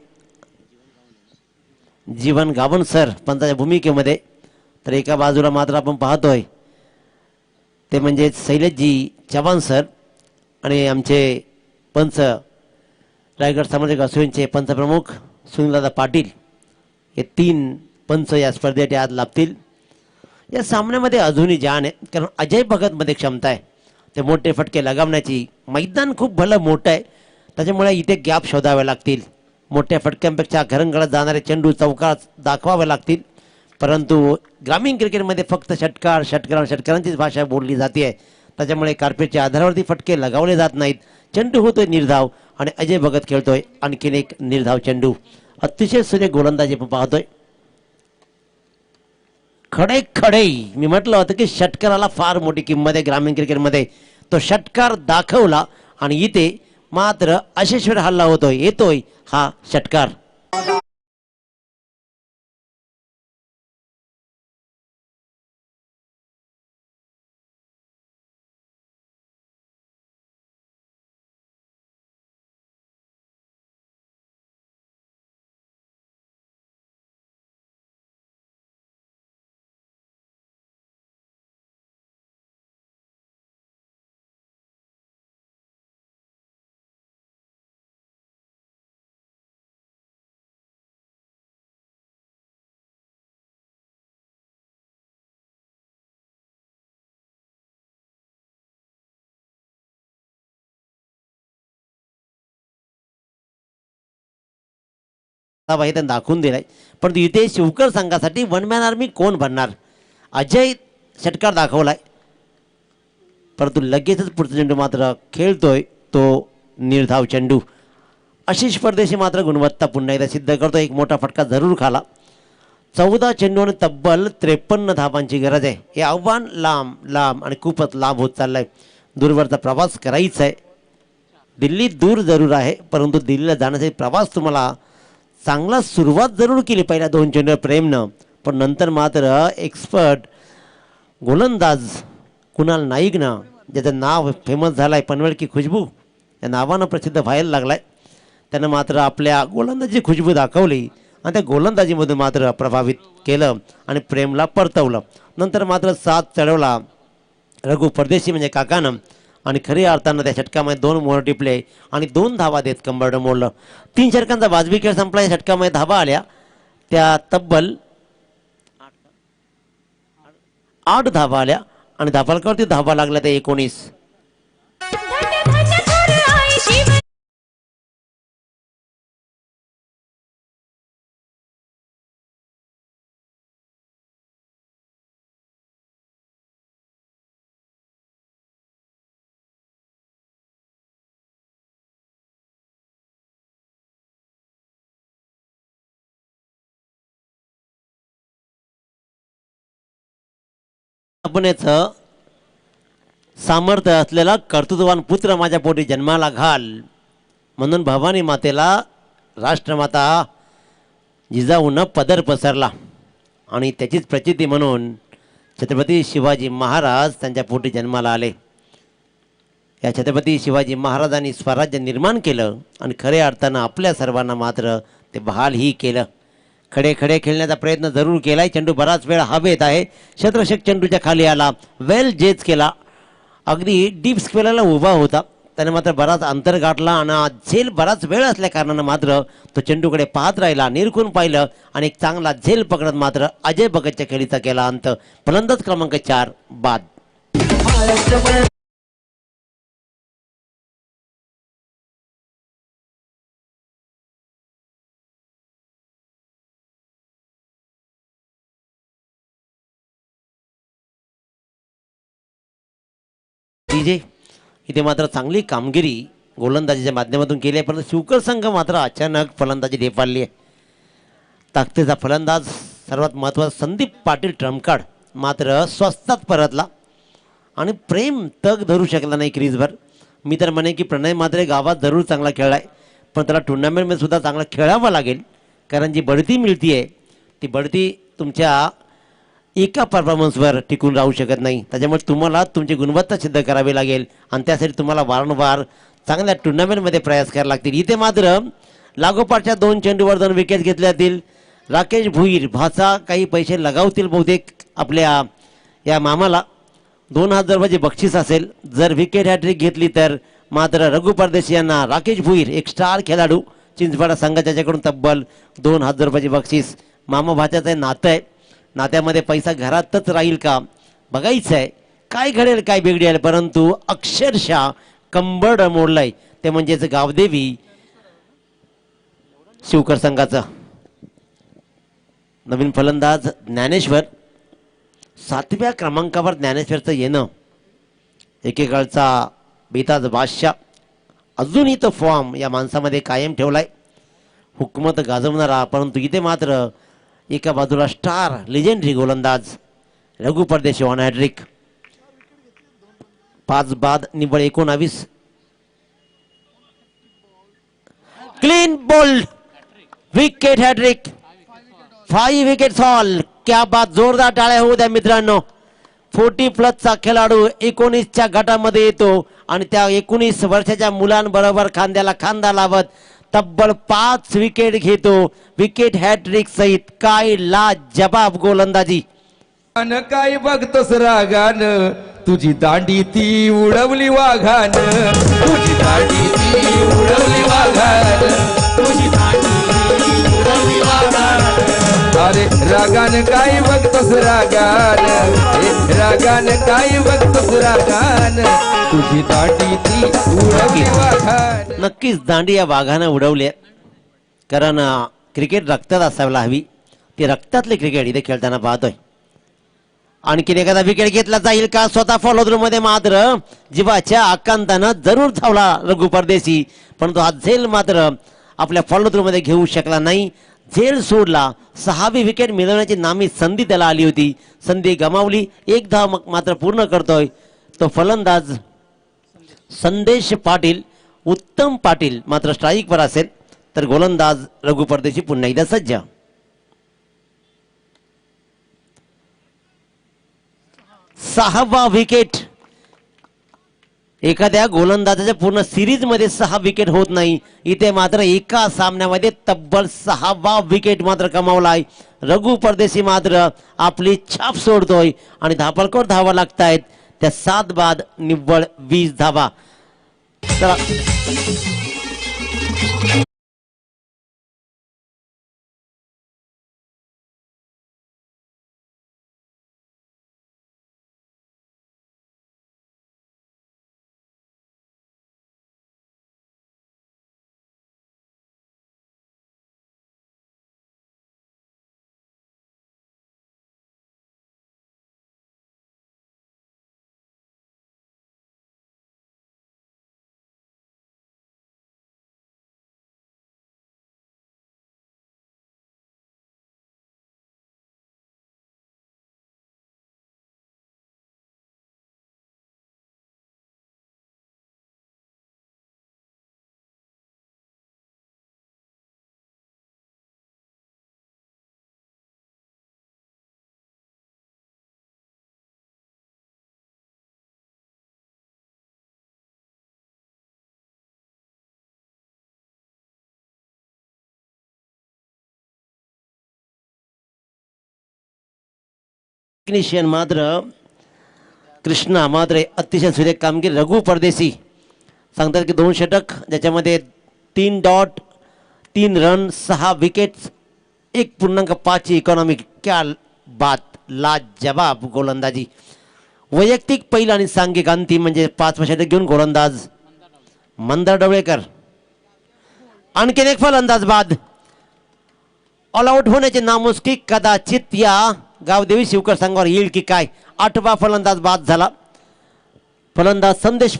जीवन गावन सर पंचाच्या भूमिकेमध्ये. तर एका बाजूला मात्र आपण पाहतोय ते म्हणजे शैलेशजी चव्हाण सर आणि आमचे पंच रायगड सामाजिक असोसिएशनचे पंचप्रमुख सुनीलदादा पाटील हे 3 पंच या स्पर्धेसाठी आज लाभतील. या सामन्यामध्ये अजूनही जान आहे, कारण अजय भगतमध्ये क्षमता आहे ते मोठे फटके लगावण्याची. मैदान खूप भलं मोठं आहे त्याच्यामुळे इथे गॅप शोधावे लागतील. मोठ्या फटक्यांपेक्षा घरंगळत जाणारे चेंडू चौकात दाखवावे लागतील. परंतु ग्रामीण क्रिकेटमध्ये फक्त षटकारांचीच भाषा बोलली जाते, त्याच्यामुळे कार्पेटच्या आधारावरती फटके लगावले जात नाहीत. चेंडू होतोय निर्धाव आणि अजय भगत खेळतोय आणखीन एक निर्धाव चेंडू. अतिशय सुरेख गोलंदाजी आपण पाहतोय. खडे खडे मी म्हटलं होतं की षटकाराला फार मोठी किंमत आहे ग्रामीण क्रिकेटमध्ये. तो षटकार दाखवला आणि इथे मात्र अशेश्वर हल्ला होतोय, येतोय हा षटकार. त्यांना दाखवून दिलाय. परंतु इथे शिवकर संघासाठी 1 मॅन आर्मी कोण बनणार. अजय षटकार दाखवलाय परंतु लगेचच पुढचा चेंडू मात्र खेळतोय तो निर्धाव चेंडू. आशिष परदेशी मात्र गुणवत्ता पुन्हा एकदा सिद्ध करतो. एक मोठा फटका जरूर खाला. 14 चेंडू आणि तब्बल 53 धावांची गरज आहे. हे आव्हान लांब लांब आणि खूपच लांब होत चाललंय. दूरवरचा प्रवास करायचा आहे. दिल्ली दूर जरूर आहे परंतु दिल्लीला जाण्याचा प्रवास तुम्हाला चांगला सुरुवात जरूर केली पहिल्या 2 चेंडूवर प्रेमनं, पण नंतर मात्र एक्सपर्ट गोलंदाज कुणाल नाईकनं ज्याचं नाव फेमस झालं आहे पनवेल की खुशबू या नावानं प्रसिद्ध व्हायला लागलाय, त्यानं मात्र आपल्या गोलंदाजी खुशबू दाखवली आणि त्या गोलंदाजीमधून मात्र प्रभावित केलं आणि प्रेमला परतवलं. नंतर मात्र 7 चढवला रघु परदेशी म्हणजे काकानं आणि खऱ्या अर्थानं त्या षटकामध्ये 2 मोहर टिपले आणि 2 धावा देत कंबरड मोडलं. 3 षटकांचा वाजवी खेळ संपला. या षटकामध्ये धावा आल्या त्या तब्बल 8 धावा आल्या आणि धापालकावरती धावा लागल्या त्या 19. आपणचं सामर्थ्य असलेला कर्तृत्ववान पुत्र माझ्या पोटी जन्माला घाल म्हणून भवानी मातेला राष्ट्रमाता जिजाऊनं पदर पसरला आणि त्याचीच प्रचिती म्हणून छत्रपती शिवाजी महाराज त्यांच्या पोटी जन्माला आले. या छत्रपती शिवाजी महाराजांनी स्वराज्य निर्माण केलं आणि खऱ्या अर्थानं आपल्या सर्वांना मात्र ते बहालही केलं. खडे खडे खेळण्याचा प्रयत्न जरूर केलाय. चेंडू बराच वेळ हवेत आहे. क्षेत्ररक्षक चेंडूच्या खाली आला, वेल जेज केला, अगदी डीप स्क्वेअरला उभा होता. त्याने मात्र बराच अंतर गाठला आणि झेल बराच वेळ असल्या कारणानं मात्र तो चेंडूकडे पाहत राहिला, निरखून पाहिलं आणि एक चांगला झेल पकडत मात्र अजय भगतच्या खेळीचा केला अंत. फलंदाज क्रमांक 4 बाद. डीजे इथे मात्र चांगली कामगिरी गोलंदाजीच्या माध्यमातून केली आहे, परंतु शिवकर संघ मात्र अचानक फलंदाजी ढेपाळली आहे. ताकदीचा फलंदाज सर्वात महत्त्वाचा संदीप पाटील ट्रम्पकार्ड मात्र स्वस्तात परतला आणि प्रेम तग धरू शकला नाही क्रीजवर. मी तर म्हणे की प्रणय मात्रे गावात जरूर चांगला खेळलाय, पण त्याला टुर्नामेंटमध्ये सुद्धा चांगला खेळावं लागेल, कारण जी बढती मिळती आहे ती बढती तुमच्या एका परफॉर्मन्सवर टिकून राहू शकत नाही. त्याच्यामुळे तुम्हाला तुमची गुणवत्ता सिद्ध करावी लागेल आणि त्यासाठी तुम्हाला वारंवार चांगल्या टुर्नामेंटमध्ये प्रयास करावे लागतील. इथे मात्र लागोपाठच्या 2 चेंडूवर 2 विकेट घेतल्या जातील. राकेश भुईर भाचा काही पैसे लगावतील बहुतेक आपल्या या मामाला. 2000 रुपयाची बक्षीस असेल जर विकेट हॅट्रिक घेतली तर. मात्र रघु परदेशी यांना राकेश भुईर एक स्टार खेळाडू चिंचपाडा संघाच्याकडून तब्बल 2000 रुपयाची बक्षीस. मामा भाच्याचं नातं आहे, नात्यामध्ये पैसा घरातच राहील का बघायचं आहे. काय घडेल काय बिघडेल, परंतु अक्षरशः कंबरड मोडलंय ते म्हणजेच गावदेवी शिवकर संघाचं. नवीन फलंदाज ज्ञानेश्वर, 7व्या क्रमांकावर ज्ञानेश्वरचं येणं एकेकाळचा बेताज बादशाह अजूनही तो फॉर्म या माणसामध्ये कायम ठेवलाय, हुकूमत गाजवणारा. परंतु इथे मात्र एका बाजूला स्टार लेजेंडरी गोलंदाज रघु परदेशी ऑन हॅट्रिक. 5 बाद निव्वळ 19. Clean bowled wicket hat trick, 5 wickets all. क्या बात, जोरदार टाळ्या होऊ द्या मित्रांनो. 40+ खेळाडू 19च्या गटामध्ये येतो आणि त्या 19 वर्षाच्या मुलांबरोबर खांद्याला खांदा लावत तब्बल 5 विकेट घेतो विकेट हॅट्रिक सहित. काय लाजबाब गोलंदाजी. काय बघतोस रागान, तुझी दांडी ती उडवली वाघान, तुझी दांडी ती उडवली वाघान, तुझी दांडी ती उडवली वाघान. अरे रागान काय बघतोस रागान, रागान काय बघतोस रागान, तुझी दांडी ती उडवली वाघान. नक्कीच दांडी या वाघानं उडवले, कारण क्रिकेट रक्तात असायला हवी. ते रक्तातले क्रिकेट इथे खेळताना पाहतोय. आणखीन एखादा विकेट घेतला जाईल का? स्वतः फॉलो थ्रू मध्ये मात्र जीवाच्या आकांतानं जरूर धावला रघु परदेशी, परंतु हा झेल मात्र आपल्या फॉलो थ्रू मध्ये घेऊ शकला नाही. झेल सोडला. 6वी विकेट मिळवण्याची नामी संधी त्याला आली होती, संधी गमावली. एक धाव मात्र पूर्ण करतोय तो फलंदाज संदेश पाटील. उत्तम पाटील मात्र स्ट्राईकवर असेल तर गोलंदाज रघु परदेशी पुन्हा एकदा सज्ज. सहावा विकेट. एखाद्या गोलंदाजाच्या पूर्ण सिरीज मध्ये 6 विकेट होत नाही, इथे मात्र एका सामन्यामध्ये तब्बल 6वा विकेट मात्र कमावलाय. रघु परदेशी मात्र आपली छाप सोडतोय आणि धापळकोर धावा लागतायत. त्या 7 बाद निव्वळ 20 धावा. टेक्निशियन मात्र कृष्णा मात्र अतिशय सुरेख कामगिरी. रघु परदेशी सांगतात की 2 षटक ज्याच्यामध्ये 3 डॉट 3 रन 6 विकेट्स 1.5 इकॉनॉमिक. क्या बात, लाजवाब गोलंदाजी. वैयक्तिक पहिला आणि सांघिक अंतिम म्हणजे 5 षटक घेऊन गोलंदाज मंदार ढवळेकर. आणखीन एक फलंदाज बाद. ऑल आउट होण्याचे नामुष्की कदाचित या गावदेवी शिवकर संघावर येईल की काय. 8वा फलंदाज बाद झाला. फलंदाज संदेश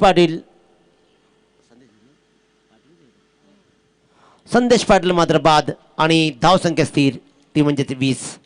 पाटील मात्र बाद आणि धावसंख्या स्थिर ती म्हणजे 20.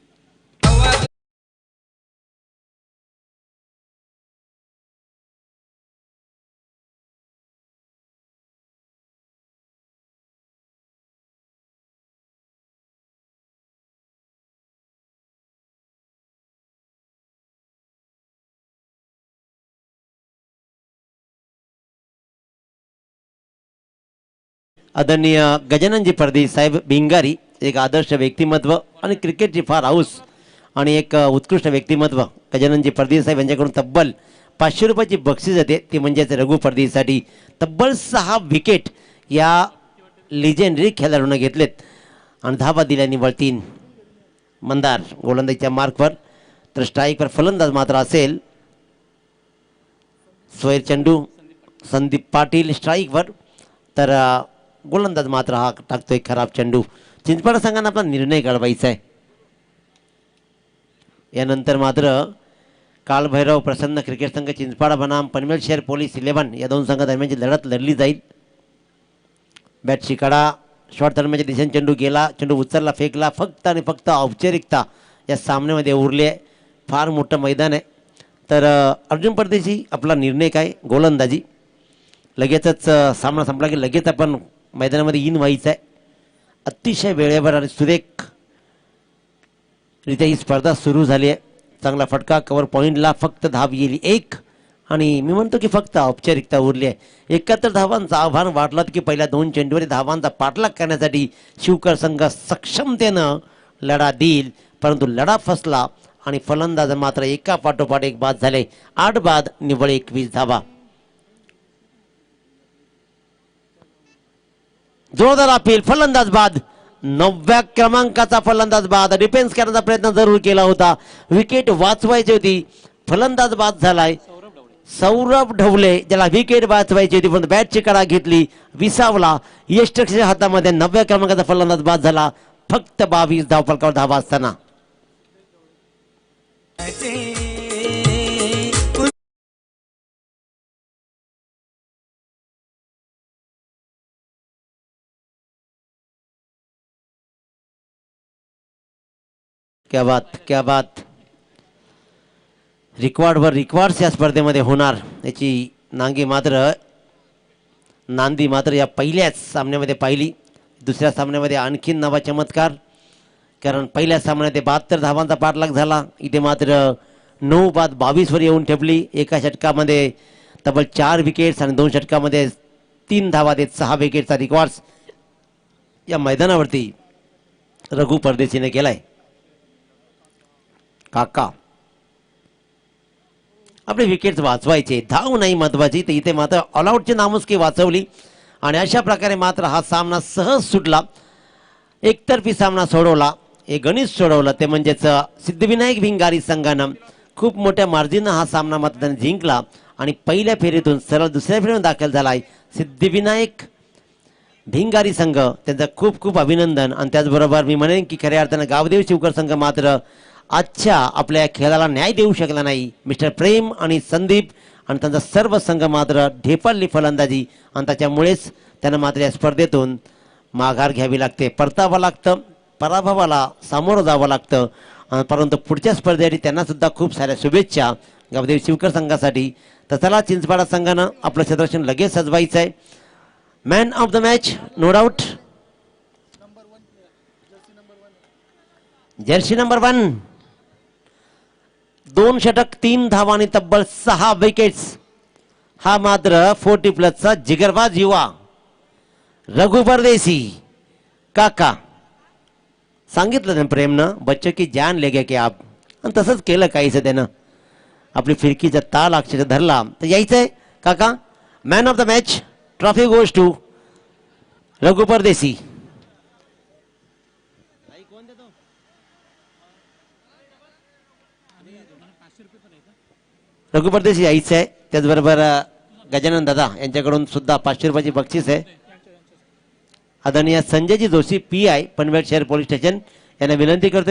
आदरणीय गजाननजी परदेशी साहेब भिंगारी एक आदर्श व्यक्तिमत्व आणि क्रिकेटची फार हाऊस आणि एक उत्कृष्ट व्यक्तिमत्व. गजाननजी परदेशी साहेब यांच्याकडून तब्बल 500 रुपयाची बक्षीस येते ती म्हणजेच रघु परदेशीसाठी. तब्बल 6 विकेट या लिजेंडरी खेळाडूंना घेतलेत आणि धावा दिल्या निव्वळ 3. मंदार गोलंदाजीच्या मार्कवर. तर स्ट्राईकवर फलंदाज मात्र असेल सोहेल चंडू. संदीप पाटील स्ट्राईकवर. तर गोलंदाज मात्र हा टाकतोय खराब चेंडू. चिंचपाडा संघाने आपला निर्णय घडवायचा आहे. यानंतर मात्र कालभैरव प्रसन्न क्रिकेट संघ चिंचपाडा बनाम पनवेल शहर पोलीस 11 या 2 संघादरम्यानची लढत लढली जाईल. बॅट शिकाडा शॉर्ट दरम्यानच्या दिशेने चेंडू गेला. चेंडू उचलला फेकला. फक्त आणि फक्त औपचारिकता या सामन्यामध्ये उरली आहे. फार मोठं मैदान आहे. तर अर्जुन परदेशी आपला निर्णय काय. गोलंदाजी. लगेचच सामना संपला की लगेच आपण मैदानामध्ये इन व्हायचं आहे. अतिशय वेळेवर आणि सुरेख रित्या ही स्पर्धा सुरू झाली आहे. चांगला फटका. कव्हर पॉईंटला फक्त धाव गेली 1 आणि मी म्हणतो की फक्त औपचारिकता उरली आहे. 71 धावांचं आव्हान वाटलं की पहिल्या 2 चेंडूवर धावांचा पाठलाग करण्यासाठी शिवकर संघ सक्षमतेनं लढा देईल. परंतु लढा फसला आणि फलंदाज मात्र एका पाठोपाठ एक बाद झाले. 8 बाद निव्वळ 21 धावा. जोरदार अपील. फलंदाज बाद. 9व्या क्रमांकाचा फलंदाज बाद. डिफेन्स करण्याचा प्रयत्न जरूर केला होता. विकेट वाचवायची होती. फलंदाज बाद झालाय सौरभ ढवले ज्याला विकेट वाचवायची होती पण बॅटची कडा घेतली. विसावला. यष्टक्षच्या हातामध्ये 9व्या क्रमांकाचा फलंदाज बाद झाला. फक्त 22 धावफलकावर धावा असताना. क्या बात, क्या बात. रिकॉर्डवर रिकॉर्ड्स या स्पर्धेमध्ये होणार याची नांदी मात्र या पहिल्याच सामन्यामध्ये पाहिली. दुसऱ्या सामन्यामध्ये आणखीन नवा चमत्कार. कारण पहिल्या सामन्यात 72 धावांचा पाठलाग झाला. इथे मात्र 9 बाद 22 वर येऊन ठेपली. एका षटकामध्ये तब्बल 4 विकेट्स आणि 2 षटकामध्ये 3 धावा देत 6 विकेटचा रिकॉर्ड्स या मैदानावरती रघु परदेशीने केलाय. काका आपले विकेट्स वाचवायचे. धाव नाही महत्वाची. तर इथे मात्र ऑलआउटची नामुष्की वाचवली आणि अशा प्रकारे मात्र हा सामना सहज सुटला. एकतर्फी सामना सोडवला. हे गणित सोडवलं ते म्हणजेच सिद्धिविनायक भिंगारी संघानं खूप मोठ्या मार्जिननं हा सामना मात्र त्याने जिंकला आणि पहिल्या फेरीतून सरळ दुसऱ्या फेरीतून दाखल झालाय सिद्धिविनायक भिंगारी संघ. त्यांचं खूप खूप अभिनंदन. आणि त्याचबरोबर मी म्हणेन की खऱ्या अर्थानं गावदेव शिवकर संघ मात्र आजच्या आपल्या खेळाला न्याय देऊ शकला नाही. मिस्टर प्रेम आणि संदीप आणि त्यांचा सर्व संघ मात्र ढेपाळली फलंदाजी आणि त्याच्यामुळेच त्यांना मात्र या स्पर्धेतून माघार घ्यावी लागते. परतावं लागतं. पराभवाला सामोरं जावं लागतं. परंतु पुढच्या स्पर्धेसाठी त्यांना सुद्धा खूप साऱ्या शुभेच्छा गावदेव शिवकर संघासाठी. तर चला चिंचपाडा संघानं आपलं क्षेत्ररक्षण लगेच सजवायचं आहे. Man of the match no doubt jersey number 1. 2 षटक 3 धावा आणि तब्बल 6 विकेट्स. हा मात्र 40+ जिगरबाज युवा रघु परदेशी. काका सांगितलं ना प्रेमनं बच्चों की जान ले गए कि आप आणि तसंच केलं काहीसं त्यानं. आपली फिरकीचा ताल अक्षर धरला. तर यायचंय काका. Man of the match trophy goes to Raghu Pardesi. Raghu परदेसी यायचं आहे. त्याचबरोबर गजानन दादा यांच्याकडून सुद्धा 500 रुपयाची बक्षीस आहे. आदरणीय संजयजी जोशी PI पनवेल शहर पोलीस स्टेशन यांना विनंती करतो